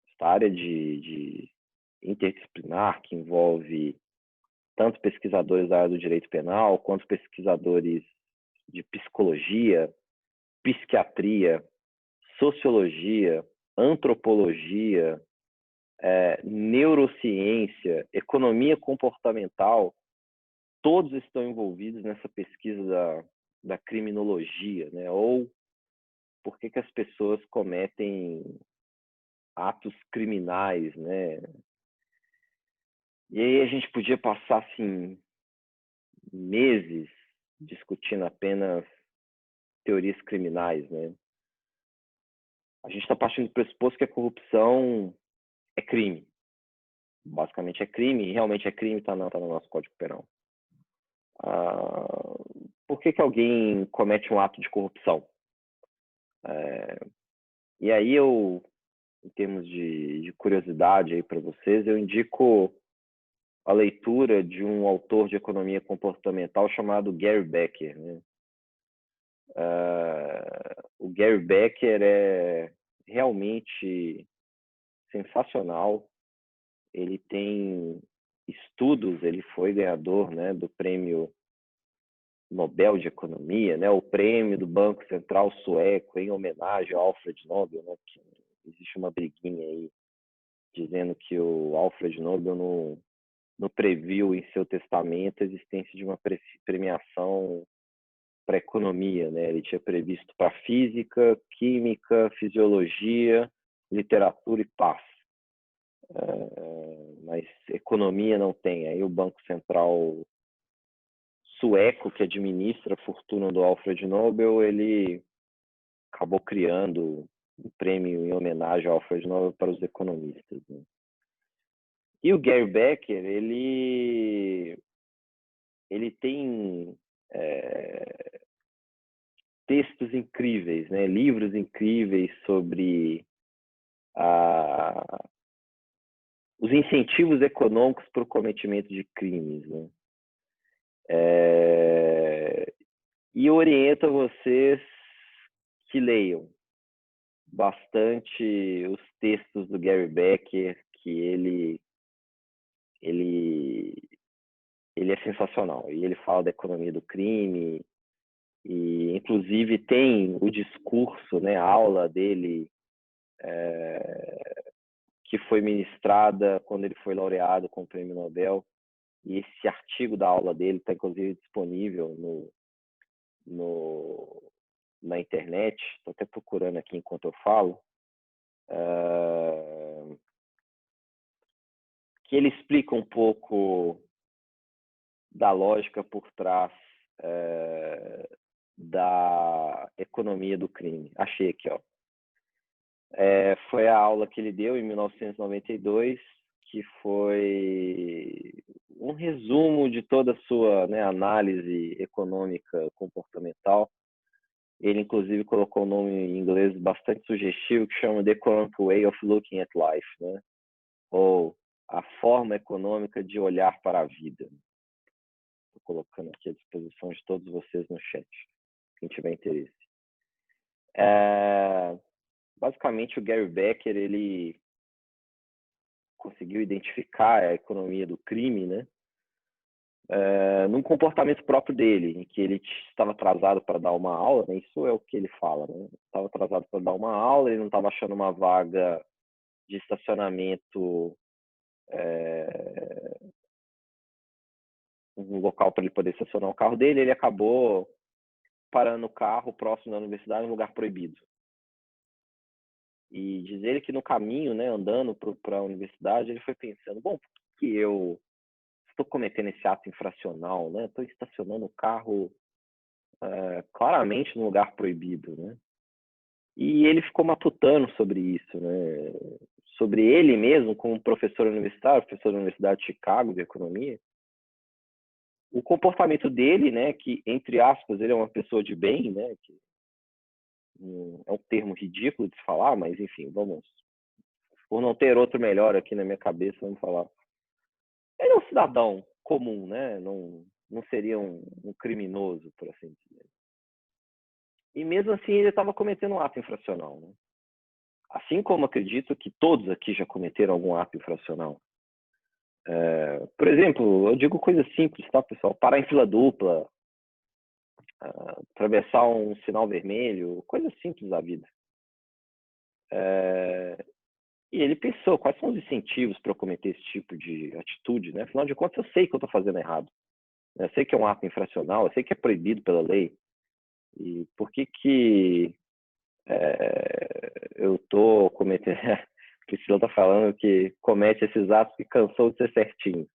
Esta área de interdisciplinar, que envolve tanto pesquisadores da área do direito penal, quanto pesquisadores de psicologia, psiquiatria, sociologia, antropologia, neurociência, economia comportamental, todos estão envolvidos nessa pesquisa da criminologia, né? Ou por que as pessoas cometem atos criminais, né? E aí a gente podia passar assim meses discutindo apenas teorias criminais, né? A gente está partindo do pressuposto que a corrupção é crime. Basicamente é crime, e realmente é crime, está no nosso Código Penal. Por que alguém comete um ato de corrupção? E aí eu, em termos de curiosidade aí para vocês, eu indico a leitura de um autor de economia comportamental chamado Gary Becker, né? O Gary Becker é realmente sensacional. Ele tem estudos, ele foi ganhador, né, do prêmio Nobel de Economia, né, o prêmio do Banco Central Sueco em homenagem ao Alfred Nobel, né, que existe uma briguinha aí dizendo que o Alfred Nobel não previu em seu testamento a existência de uma premiação para economia, né? Ele tinha previsto para física, química, fisiologia, literatura e paz. Mas economia não tem. Aí o Banco Central sueco, que administra a fortuna do Alfred Nobel, ele acabou criando um prêmio em homenagem ao Alfred Nobel para os economistas, né? E o Gary Becker, ele tem textos incríveis, né? Livros incríveis sobre os incentivos econômicos para o cometimento de crimes, né? E oriento a vocês que leiam bastante os textos do Gary Becker, que ele é sensacional. E ele fala da economia do crime, e inclusive tem o discurso, né, a aula dele, que foi ministrada quando ele foi laureado com o Prêmio Nobel. E esse artigo da aula dele está, inclusive, disponível na internet. Estou até procurando aqui enquanto eu falo. Que ele explica um pouco da lógica por trás da economia do crime. Achei aqui, ó. Foi a aula que ele deu em 1992, que foi um resumo de toda a sua, né, análise econômica comportamental. Ele, inclusive, colocou um nome em inglês bastante sugestivo, que chama The Economic Way of Looking at Life, né? Ou a forma econômica de olhar para a vida. Estou colocando aqui à disposição de todos vocês no chat, quem tiver interesse. Basicamente, o Gary Becker, ele conseguiu identificar a economia do crime, né? Num comportamento próprio dele, em que ele estava atrasado para dar uma aula, né? Isso é o que ele fala, né? Estava atrasado para dar uma aula, ele não estava achando uma vaga de estacionamento, um local para ele poder estacionar o carro dele, ele acabou parando o carro próximo da universidade, um lugar proibido. E diz ele que no caminho, né, andando para a universidade, ele foi pensando, bom, por que eu estou cometendo esse ato infracional, né? Estou estacionando o carro claramente num lugar proibido, né? E ele ficou matutando sobre isso, né? Sobre ele mesmo, como professor universitário, professor da Universidade de Chicago de economia, o comportamento dele, né? Que entre aspas ele é uma pessoa de bem, né? Que é um termo ridículo de se falar, mas enfim, vamos, por não ter outro melhor aqui na minha cabeça, vamos falar. Ele é um cidadão comum, né? Não seria um criminoso, por assim dizer. E mesmo assim ele estava cometendo um ato infracional, né? Assim como acredito que todos aqui já cometeram algum ato infracional. Por exemplo, eu digo coisas simples, tá, pessoal? Parar em fila dupla, atravessar um sinal vermelho, coisas simples da vida. E ele pensou, quais são os incentivos para eu cometer esse tipo de atitude, né? Afinal de contas, eu sei que eu estou fazendo errado. Eu sei que é um ato infracional, eu sei que é proibido pela lei. E por que eu estou cometendo... A Priscila está falando que comete esses atos que cansou de ser certinho.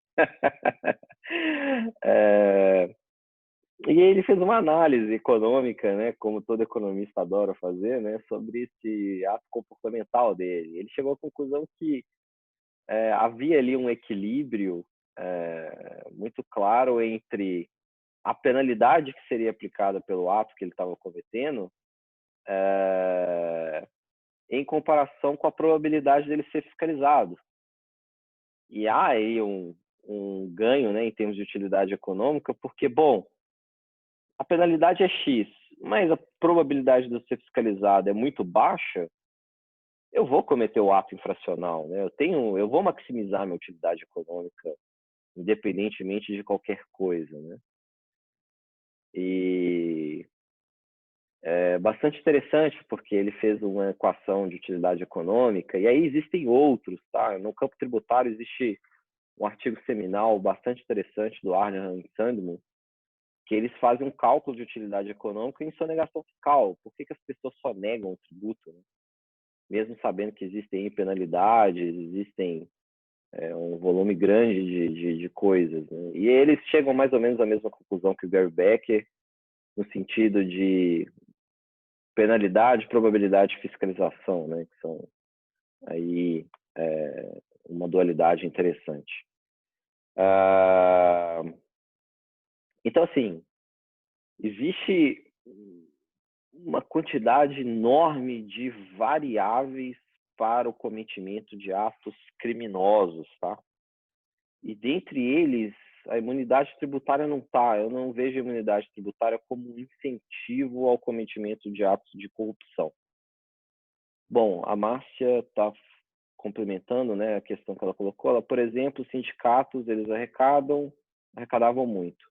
E ele fez uma análise econômica, né, como todo economista adora fazer, né, sobre esse ato comportamental dele. Ele chegou à conclusão que havia ali um equilíbrio muito claro entre a penalidade que seria aplicada pelo ato que ele estava cometendo em comparação com a probabilidade dele ser fiscalizado. E há aí um ganho, né, em termos de utilidade econômica, porque, bom, a penalidade é X, mas a probabilidade de eu ser fiscalizado é muito baixa, eu vou cometer o ato infracional, né? Eu vou maximizar minha utilidade econômica, independentemente de qualquer coisa, né? E é bastante interessante, porque ele fez uma equação de utilidade econômica, e aí existem outros, tá? No campo tributário existe um artigo seminal bastante interessante do Arnold e Sandman, que eles fazem um cálculo de utilidade econômica em sonegação fiscal. Por que as pessoas só negam o tributo, né? Mesmo sabendo que existem penalidades, existem um volume grande de coisas, né? E eles chegam mais ou menos à mesma conclusão que o Gary Becker, no sentido de penalidade, probabilidade e fiscalização, né? Que são aí uma dualidade interessante. Então, assim, existe uma quantidade enorme de variáveis para o cometimento de atos criminosos, tá? E dentre eles, a imunidade tributária não está. Eu não vejo a imunidade tributária como um incentivo ao cometimento de atos de corrupção. Bom, a Márcia está complementando, né, a questão que ela colocou. Ela, por exemplo, os sindicatos, eles arrecadavam muito,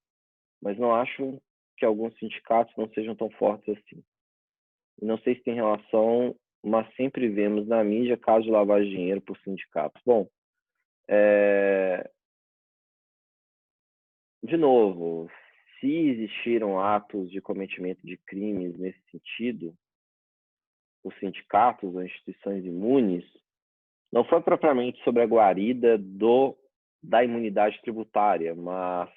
mas não acho que alguns sindicatos não sejam tão fortes assim. Não sei se tem relação, mas sempre vemos na mídia casos de lavagem de dinheiro por sindicatos. Bom, de novo, se existiram atos de cometimento de crimes nesse sentido, os sindicatos ou instituições imunes, não foi propriamente sobre a guarida da imunidade tributária, mas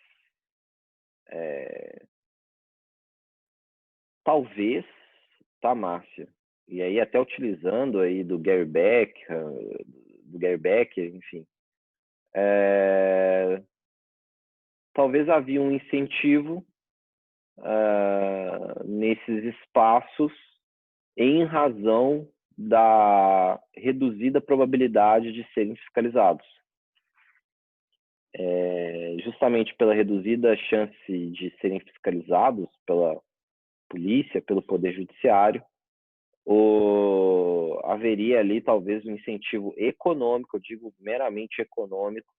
talvez, tá, Márcia? E aí até utilizando aí do Gary Becker, enfim, talvez havia um incentivo nesses espaços em razão da reduzida probabilidade de serem fiscalizados. Justamente pela reduzida chance de serem fiscalizados pela polícia, pelo Poder Judiciário, haveria ali talvez um incentivo econômico, eu digo meramente econômico,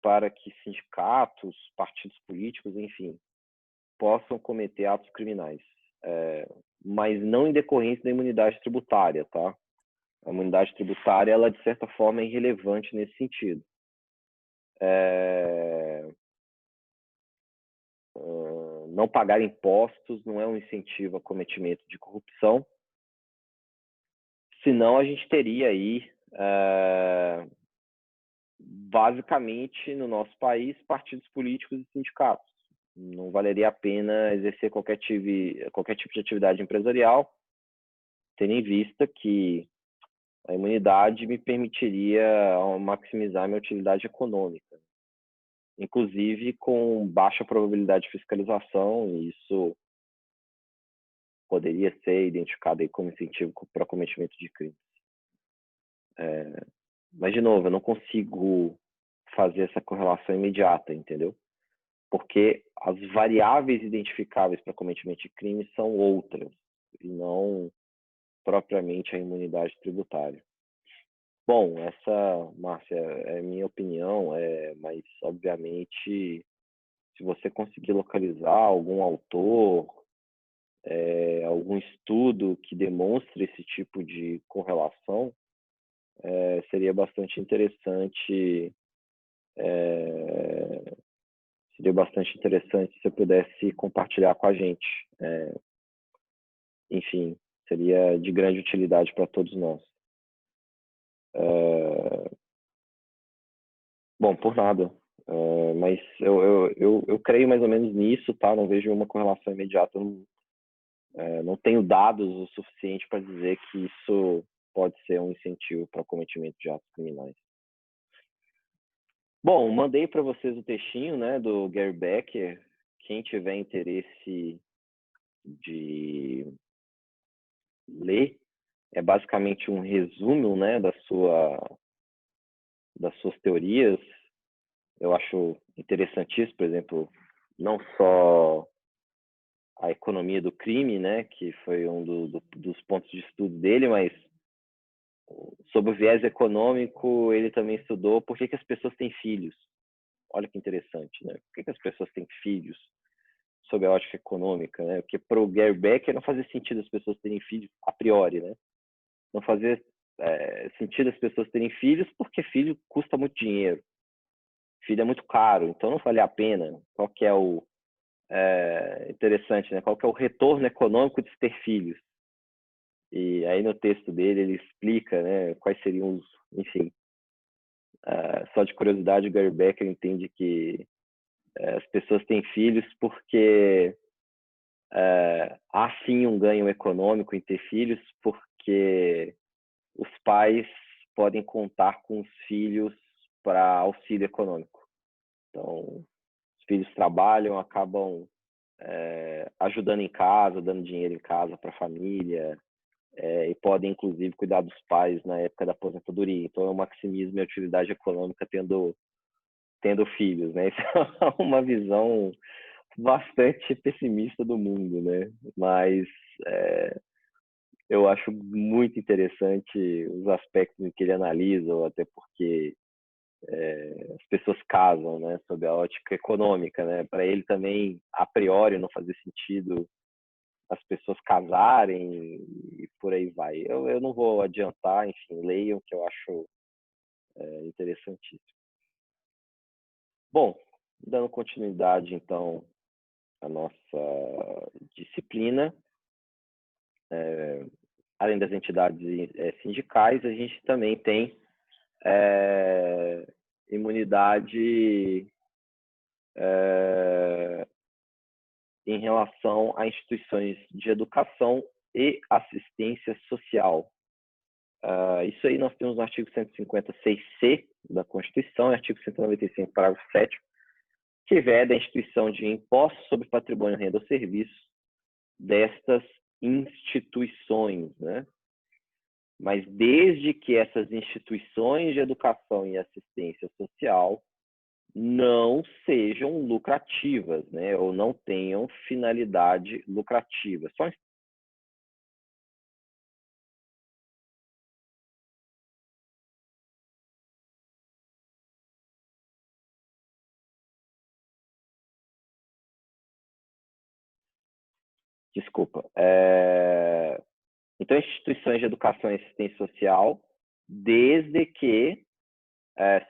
para que sindicatos, partidos políticos, enfim, possam cometer atos criminais, mas não em decorrência da imunidade tributária, tá? A imunidade tributária, ela de certa forma é irrelevante nesse sentido. Não pagar impostos não é um incentivo a cometimento de corrupção, senão a gente teria aí, basicamente, no nosso país, partidos políticos e sindicatos. Não valeria a pena exercer qualquer tipo de atividade empresarial, tendo em vista que a imunidade me permitiria maximizar minha utilidade econômica, inclusive com baixa probabilidade de fiscalização, e isso poderia ser identificado aí como incentivo para cometimento de crimes. Mas, de novo, eu não consigo fazer essa correlação imediata, entendeu? Porque as variáveis identificáveis para cometimento de crimes são outras, e não propriamente a imunidade tributária. Bom, essa, Márcia, é a minha opinião, mas, obviamente, se você conseguir localizar algum autor, algum estudo que demonstre esse tipo de correlação, seria bastante interessante. Seria bastante interessante se você pudesse compartilhar com a gente. Enfim, seria de grande utilidade para todos nós. Bom, por nada. Mas eu creio mais ou menos nisso, tá? Não vejo uma correlação imediata. Não tenho dados o suficiente para dizer que isso pode ser um incentivo para o cometimento de atos criminais. Bom, mandei para vocês o textinho, né, do Gary Becker. Quem tiver interesse de ler, é basicamente um resumo, né, das suas teorias. Eu acho interessantíssimo, por exemplo, não só a economia do crime, né, que foi um dos pontos de estudo dele, mas sob o viés econômico, ele também estudou por que as pessoas têm filhos. Olha que interessante, né? Por que as pessoas têm filhos sob a ótica econômica, né? Porque para o Gary Becker não fazia sentido as pessoas terem filhos a priori, né? Não fazia sentido as pessoas terem filhos porque filho custa muito dinheiro. Filho é muito caro, então não vale a pena. Qual que é o interessante, né? Qual que é o retorno econômico de ter filhos? E aí no texto dele ele explica, né, quais seriam os, enfim, só de curiosidade, o Gary Becker entende que as pessoas têm filhos porque há sim um ganho econômico em ter filhos, porque os pais podem contar com os filhos para auxílio econômico. Então, os filhos trabalham, acabam ajudando em casa, dando dinheiro em casa para a família, e podem, inclusive, cuidar dos pais na época da aposentadoria. Então, é o maximismo e a utilidade econômica tendo filhos, né? Isso é uma visão bastante pessimista do mundo, né? Mas eu acho muito interessante os aspectos em que ele analisa, até porque as pessoas casam, né, sob a ótica econômica, né? Para ele também, a priori, não fazia sentido as pessoas casarem e por aí vai. Eu não vou adiantar, enfim, leiam, que eu acho interessantíssimo. Bom, dando continuidade, então, à nossa disciplina, além das entidades sindicais, a gente também tem imunidade em relação a instituições de educação e assistência social. Isso aí nós temos no artigo 156C da Constituição, artigo 195, parágrafo 7º, que veda a instituição de impostos sobre patrimônio, renda ou serviços destas instituições, né? Mas desde que essas instituições de educação e assistência social não sejam lucrativas, né? Ou não tenham finalidade lucrativa. Só Desculpa. Então, instituições de educação e assistência social, desde que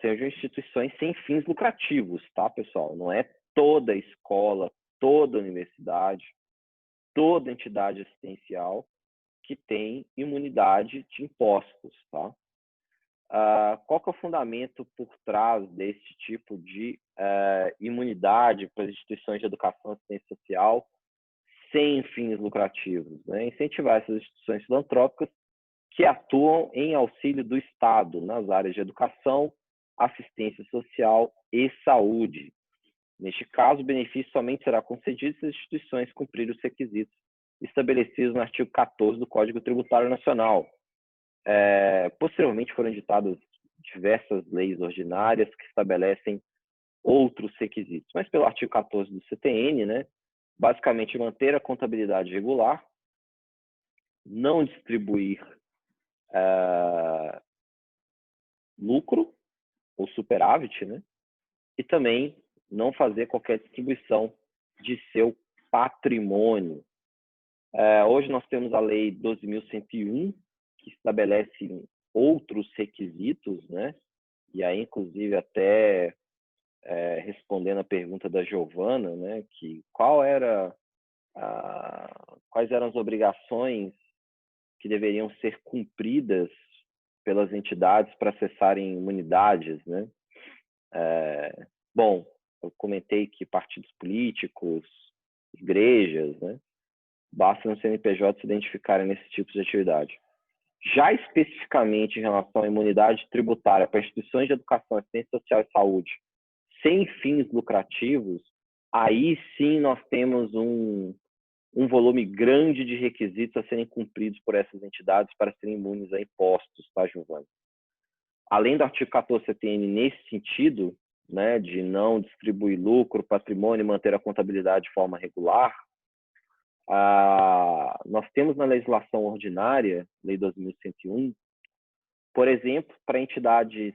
sejam instituições sem fins lucrativos, tá, pessoal? Não é toda escola, toda universidade, toda entidade assistencial que tem imunidade de impostos, tá? Qual que é o fundamento por trás desse tipo de imunidade para as instituições de educação e assistência social sem fins lucrativos, né? Incentivar essas instituições filantrópicas que atuam em auxílio do Estado nas áreas de educação, assistência social e saúde. Neste caso, o benefício somente será concedido se as instituições cumprirem os requisitos estabelecidos no artigo 14 do Código Tributário Nacional. Posteriormente foram editadas diversas leis ordinárias que estabelecem outros requisitos, mas pelo artigo 14 do CTN, né, basicamente manter a contabilidade regular, não distribuir lucro ou superávit, né, e também não fazer qualquer distribuição de seu patrimônio. Hoje nós temos a Lei 12.101, que estabelece outros requisitos, né, e aí inclusive até respondendo a pergunta da Giovana, né, que quais eram as obrigações que deveriam ser cumpridas pelas entidades para acessarem imunidades, né? Bom, eu comentei que partidos políticos, igrejas, né, basta no CNPJ se identificarem nesses tipos de atividade. Já especificamente em relação à imunidade tributária para instituições de educação, assistência social e saúde sem fins lucrativos, aí sim nós temos um volume grande de requisitos a serem cumpridos por essas entidades para serem imunes a impostos, tá, Giovana? Além do artigo 14 CTN nesse sentido, né, de não distribuir lucro, patrimônio e manter a contabilidade de forma regular, nós temos na legislação ordinária, Lei 2.101, por exemplo, para entidades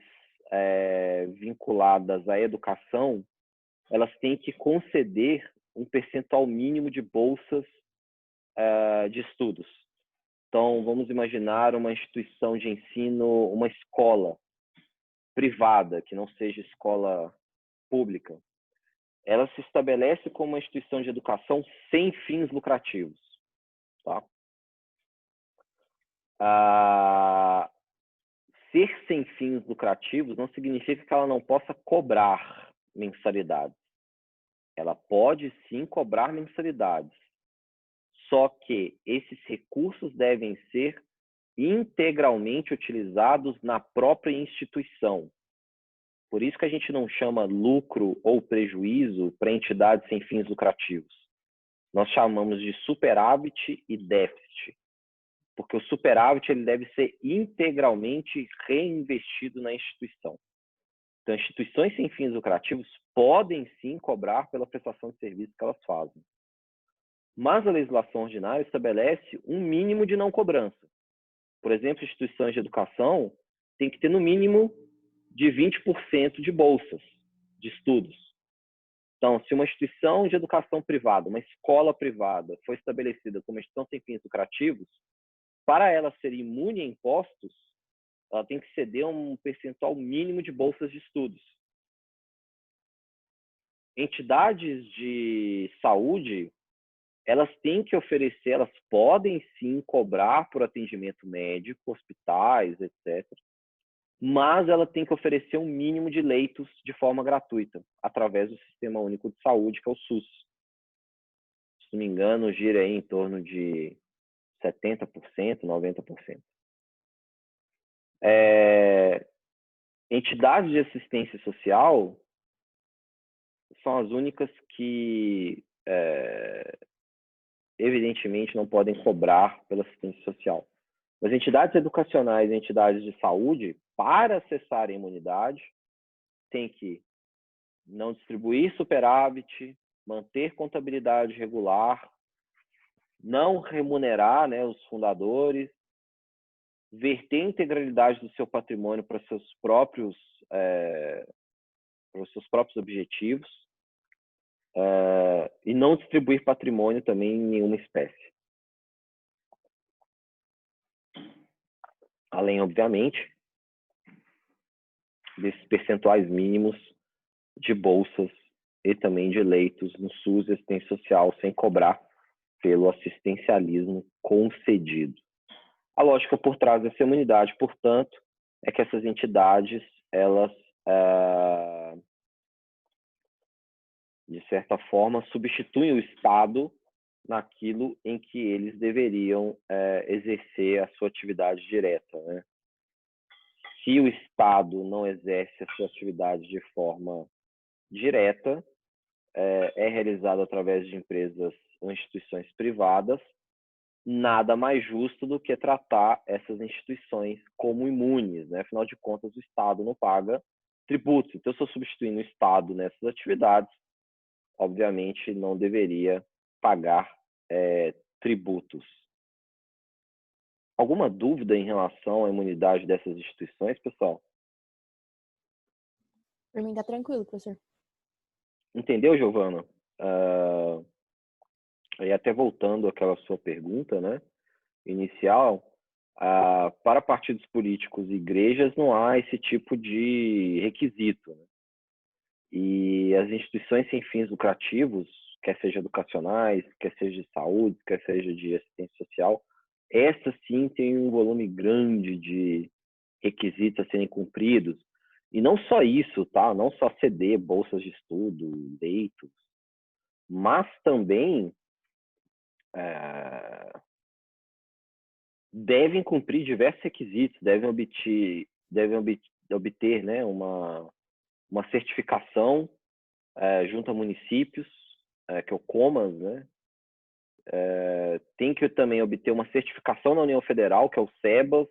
vinculadas à educação, elas têm que conceder um percentual mínimo de bolsas de estudos. Então, vamos imaginar uma instituição de ensino, uma escola privada, que não seja escola pública. Ela se estabelece como uma instituição de educação sem fins lucrativos. Tá? Ser sem fins lucrativos não significa que ela não possa cobrar mensalidades. Ela pode sim cobrar mensalidades, só que esses recursos devem ser integralmente utilizados na própria instituição. Por isso que a gente não chama lucro ou prejuízo para entidades sem fins lucrativos. Nós chamamos de superávit e déficit. porque o superávit ele deve ser integralmente reinvestido na instituição. Então, instituições sem fins lucrativos podem sim cobrar pela prestação de serviço que elas fazem. Mas a legislação ordinária estabelece um mínimo de não cobrança. Por exemplo, instituições de educação têm que ter no mínimo de 20% de bolsas de estudos. Então, se uma instituição de educação privada, uma escola privada, foi estabelecida como instituição sem fins lucrativos, para ela ser imune a impostos, ela tem que ceder um percentual mínimo de bolsas de estudos. Entidades de saúde, elas têm que oferecer, elas podem sim cobrar por atendimento médico, hospitais, etc. Mas ela tem que oferecer um mínimo de leitos de forma gratuita, através do Sistema Único de Saúde, que é o SUS. Se não me engano, gira aí em torno de 70%, 90%. Entidades de assistência social são as únicas que, evidentemente, não podem cobrar pela assistência social. As entidades educacionais e entidades de saúde, para acessar a imunidade, têm que não distribuir superávit, manter contabilidade regular, não remunerar, né, os fundadores, verter a integralidade do seu patrimônio para os seus próprios objetivos, e não distribuir patrimônio também em nenhuma espécie. Além, obviamente, desses percentuais mínimos de bolsas e também de leitos no SUS e assistência social, sem cobrar pelo assistencialismo concedido. A lógica por trás dessa imunidade, portanto, é que essas entidades, elas, de certa forma, substituem o Estado naquilo em que eles deveriam exercer a sua atividade direta, né? Se o Estado não exerce a sua atividade de forma direta, é realizado através de empresas ou instituições privadas, nada mais justo do que tratar essas instituições como imunes, né? Afinal de contas, o Estado não paga tributos. Então, se eu substituindo o Estado nessas atividades, obviamente não deveria pagar tributos. Alguma dúvida em relação à imunidade dessas instituições, pessoal? Para mim tá tranquilo, professor. Entendeu, Giovana? E até voltando àquela sua pergunta, né, inicial, para partidos políticos e igrejas não há esse tipo de requisito, né? E as instituições sem fins lucrativos, quer seja educacionais, quer seja de saúde, quer seja de assistência social, essas sim têm um volume grande de requisitos a serem cumpridos. E não só isso, tá? Não só ceder bolsas de estudo, leitos, mas também devem cumprir diversos requisitos, devem obter, né, uma certificação junto a municípios, que é o COMAS, né? Tem que também obter uma certificação na União Federal, que é o SEBAS.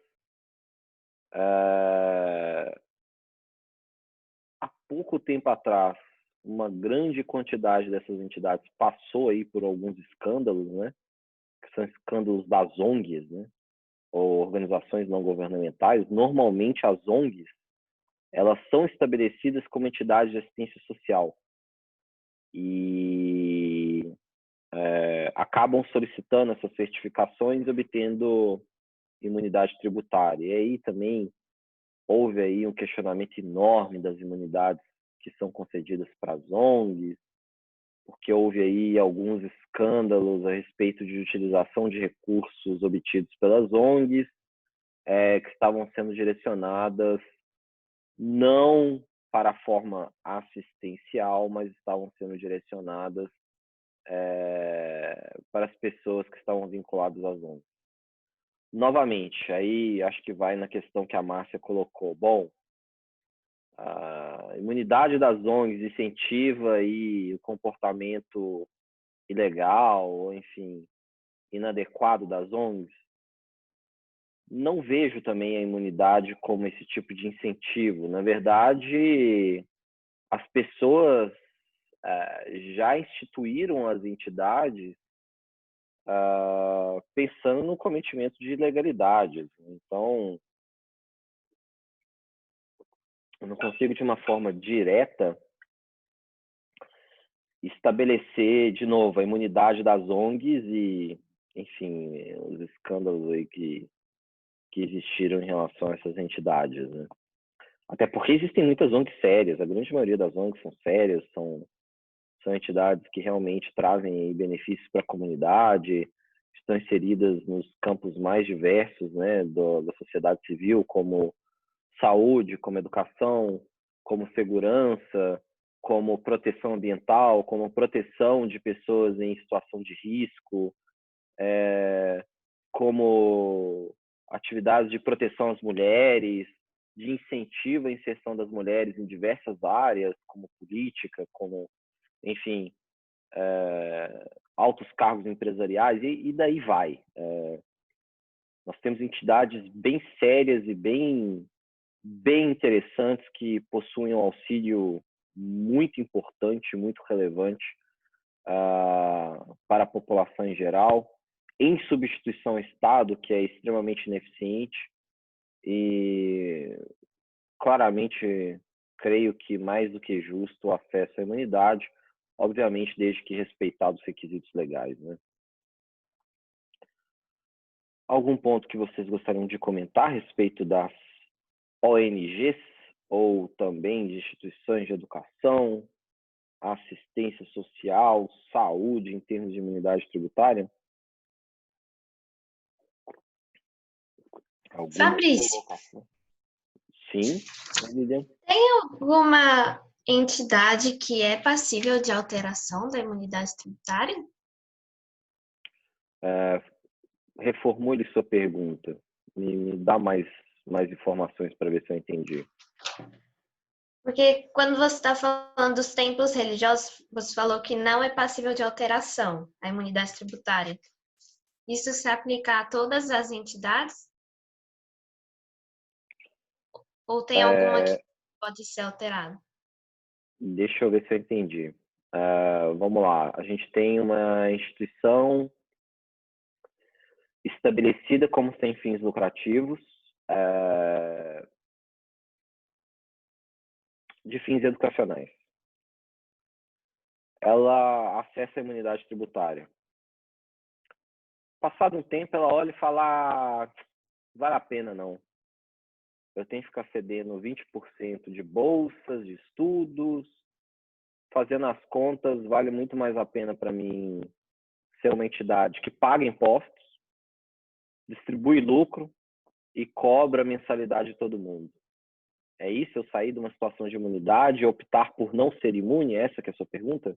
Há pouco tempo atrás, uma grande quantidade dessas entidades passou aí por alguns escândalos, né? Que são escândalos das ONGs, né? Ou organizações não governamentais. Normalmente as ONGs, elas são estabelecidas como entidades de assistência social e acabam solicitando essas certificações, obtendo imunidade tributária. E aí também houve aí um questionamento enorme das imunidades que são concedidas para as ONGs, porque houve aí alguns escândalos a respeito de utilização de recursos obtidos pelas ONGs, que estavam sendo direcionadas não para a forma assistencial, mas estavam sendo direcionadas para as pessoas que estavam vinculadas às ONGs. Novamente, aí acho que vai na questão que a Márcia colocou. Bom, a imunidade das ONGs incentiva aí o comportamento ilegal, ou enfim, inadequado das ONGs. não vejo também a imunidade como esse tipo de incentivo. Na verdade, as pessoas já instituíram as entidades pensando no cometimento de ilegalidades. Então, eu não consigo, de uma forma direta, estabelecer, de novo, a imunidade das ONGs e, enfim, os escândalos aí que existiram em relação a essas entidades, né? Até porque existem muitas ONGs sérias, a grande maioria das ONGs são sérias, são entidades que realmente trazem benefícios para a comunidade, estão inseridas nos campos mais diversos, né, da sociedade civil, como saúde, como educação, como segurança, como proteção ambiental, como proteção de pessoas em situação de risco, como atividades de proteção às mulheres, de incentivo à inserção das mulheres em diversas áreas, como política, como, enfim, altos cargos empresariais, e daí vai. Nós temos entidades bem sérias e bem interessantes que possuem um auxílio muito importante, muito relevante para a população em geral, em substituição ao Estado, que é extremamente ineficiente e claramente creio que mais do que justo o acesso à imunidade, obviamente desde que respeitados os requisitos legais, né? Algum ponto que vocês gostariam de comentar a respeito das ONGs ou também de instituições de educação, assistência social, saúde em termos de imunidade tributária? Alguma Fabrício, colocação? Sim, Lilian. tem alguma entidade que é passível de alteração da imunidade tributária? Reformule sua pergunta. Me dá mais informações para ver se eu entendi. Porque quando você está falando dos templos religiosos, você falou que não é passível de alteração a imunidade tributária. Isso se aplica a todas as entidades? Ou tem alguma que pode ser alterada? Deixa eu ver se eu entendi. Vamos lá. A gente tem uma instituição estabelecida como sem fins lucrativos, de fins educacionais. Ela acessa a imunidade tributária. Passado um tempo, ela olha e fala: vale a pena não. Eu tenho que ficar cedendo 20% de bolsas, de estudos, fazendo as contas, vale muito mais a pena para mim ser uma entidade que paga impostos, distribui lucro e cobra a mensalidade de todo mundo. É isso? Eu sair de uma situação de imunidade e optar por não ser imune? Essa que é a sua pergunta?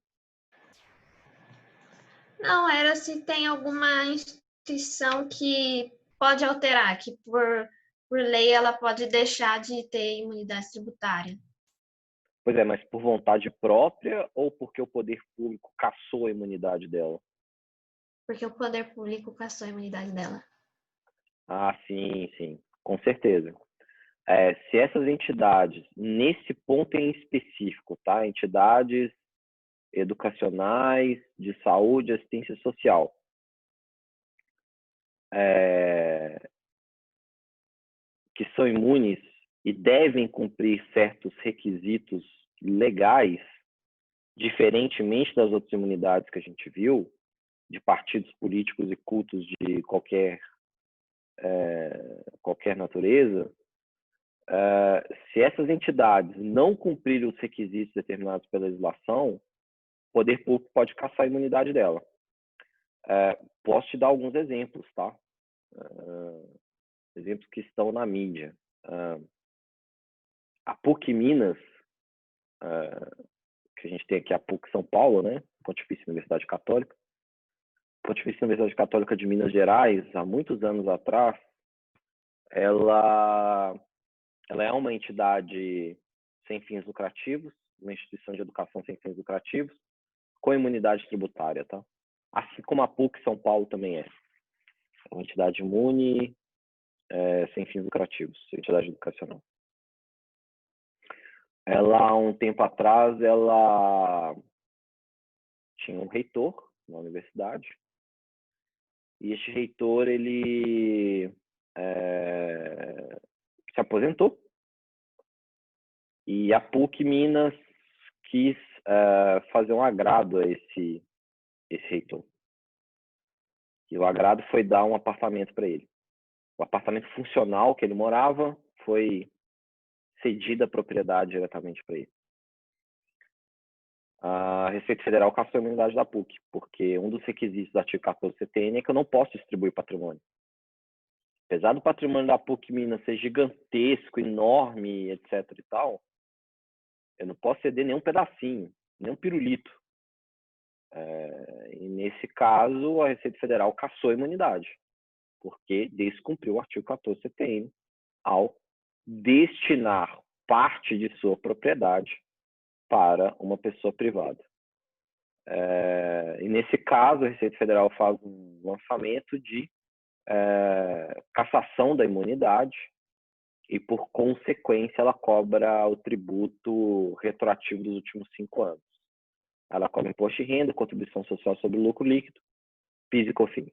Não, era se tem alguma instituição que pode alterar, que por lei ela pode deixar de ter imunidade tributária. Pois é, mas por vontade própria ou porque o poder público cassou a imunidade dela? Porque o poder público cassou a imunidade dela. Ah, sim, sim, com certeza. Se essas entidades, nesse ponto em específico, tá? Entidades educacionais, de saúde, assistência social, que são imunes e devem cumprir certos requisitos legais, diferentemente das outras imunidades que a gente viu, de partidos políticos e cultos de qualquer natureza, se essas entidades não cumprirem os requisitos determinados pela legislação, o poder público pode cassar a imunidade dela. Posso te dar alguns exemplos, tá? Exemplos que estão na mídia. A PUC Minas, que a gente tem aqui a PUC São Paulo, né? Pontifícia Universidade Católica. Pontifícia Universidade Católica de Minas Gerais, há muitos anos atrás, ela é uma entidade sem fins lucrativos, uma instituição de educação sem fins lucrativos, com imunidade tributária, tá? Assim como a PUC São Paulo também é. É uma entidade imune sem fins lucrativos, entidade educacional. Ela, um tempo atrás, ela tinha um reitor na universidade, e este reitor, ele se aposentou, e a PUC Minas quis fazer um agrado a esse reitor. E o agrado foi dar um apartamento para ele. O apartamento funcional que ele morava foi cedida a propriedade diretamente para ele. A Receita Federal cassou a imunidade da PUC, porque um dos requisitos do artigo 14 CTN é que eu não posso distribuir patrimônio. Apesar do patrimônio da PUC Minas ser gigantesco, enorme, etc. e tal, eu não posso ceder nenhum pedacinho, nenhum pirulito. E nesse caso, a Receita Federal cassou a imunidade, porque descumpriu o artigo 14 CTN ao destinar parte de sua propriedade para uma pessoa privada. E nesse caso, a Receita Federal faz um lançamento de cassação da imunidade e, por consequência, ela cobra o tributo retroativo dos últimos 5 anos. Ela cobra imposto de renda, contribuição social sobre o lucro líquido, PIS e COFINS.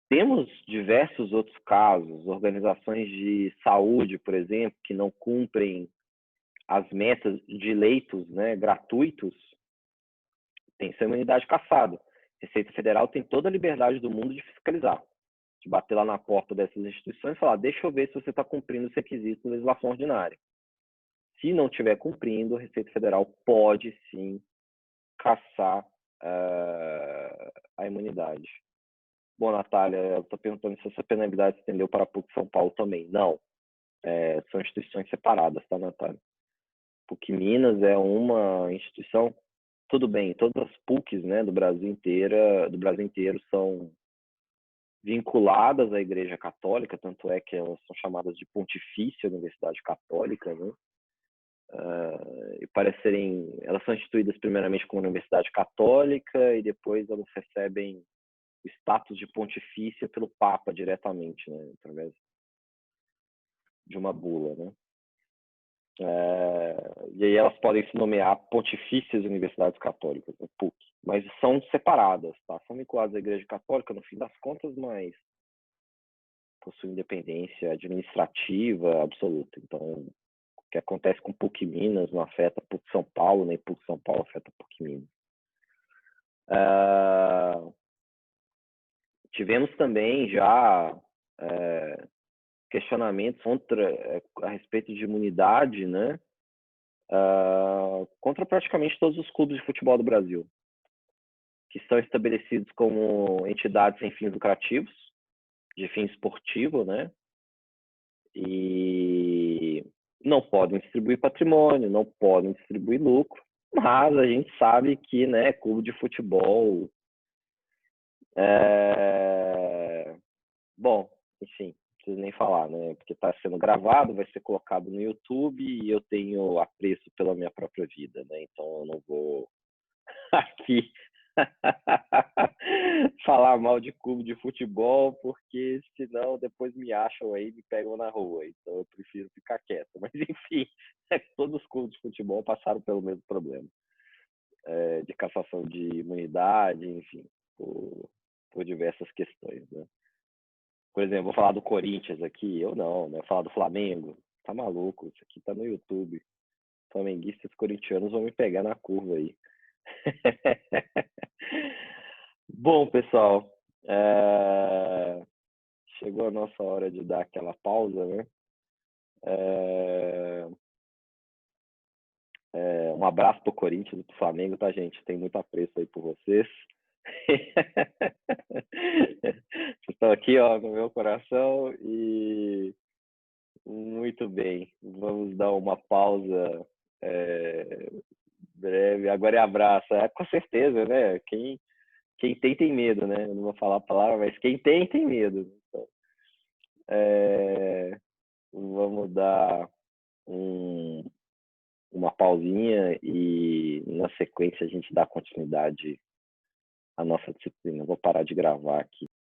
Temos diversos outros casos, organizações de saúde, por exemplo, que não cumprem as metas de leitos, né, gratuitos, tem sua imunidade cassada. A Receita Federal tem toda a liberdade do mundo de fiscalizar, de bater lá na porta dessas instituições e falar, deixa eu ver se você está cumprindo os requisitos da legislação ordinária. Se não estiver cumprindo, a Receita Federal pode sim cassar a imunidade. Bom, Natália, eu estou perguntando se essa penalidade se estendeu para a PUC São Paulo também. Não, são instituições separadas, tá, Natália? PUC Minas é uma instituição, tudo bem, todas as PUCs, né, do Brasil inteiro são vinculadas à Igreja Católica, tanto é que elas são chamadas de Pontifícia Universidade Católica, né? E elas são instituídas primeiramente como Universidade Católica e depois elas recebem o status de pontifícia pelo Papa diretamente, né, através de uma bula, né? E aí elas podem se nomear Pontifícias Universidades Católicas, né, PUC, mas são separadas, tá? São vinculadas à Igreja Católica no fim das contas, mas possuem independência administrativa absoluta. Então, o que acontece com PUC Minas não afeta PUC São Paulo, nem PUC São Paulo afeta PUC Minas. Tivemos também já questionamentos a respeito de imunidade, né? Contra praticamente todos os clubes de futebol do Brasil, que são estabelecidos como entidades sem fins lucrativos, de fim esportivo, né? E não podem distribuir patrimônio, não podem distribuir lucro, mas a gente sabe que, né, clube de futebol, bom, enfim, não preciso nem falar, né? Porque está sendo gravado, vai ser colocado no YouTube e eu tenho apreço pela minha própria vida, né? Então eu não vou aqui falar mal de clube de futebol, porque senão depois me acham aí e me pegam na rua. Então eu prefiro ficar quieto. Mas enfim, todos os clubes de futebol passaram pelo mesmo problema de cassação de imunidade, enfim, por diversas questões, né? Por exemplo, vou falar do Corinthians aqui, eu não, né? Vou falar do Flamengo, tá maluco, isso aqui tá no YouTube. Flamenguistas corintianos vão me pegar na curva aí. Bom, pessoal, chegou a nossa hora de dar aquela pausa, né? Um abraço pro Corinthians e pro Flamengo, tá, gente? Tem muito apreço aí por vocês. Vocês estão aqui, ó, no meu coração e muito bem. Vamos dar uma pausa breve. Agora é abraço. Com certeza, né? Quem tem medo, né? Eu não vou falar a palavra, mas quem tem medo. Então, vamos dar uma pausinha e na sequência a gente dá continuidade a nossa disciplina. Vou parar de gravar aqui.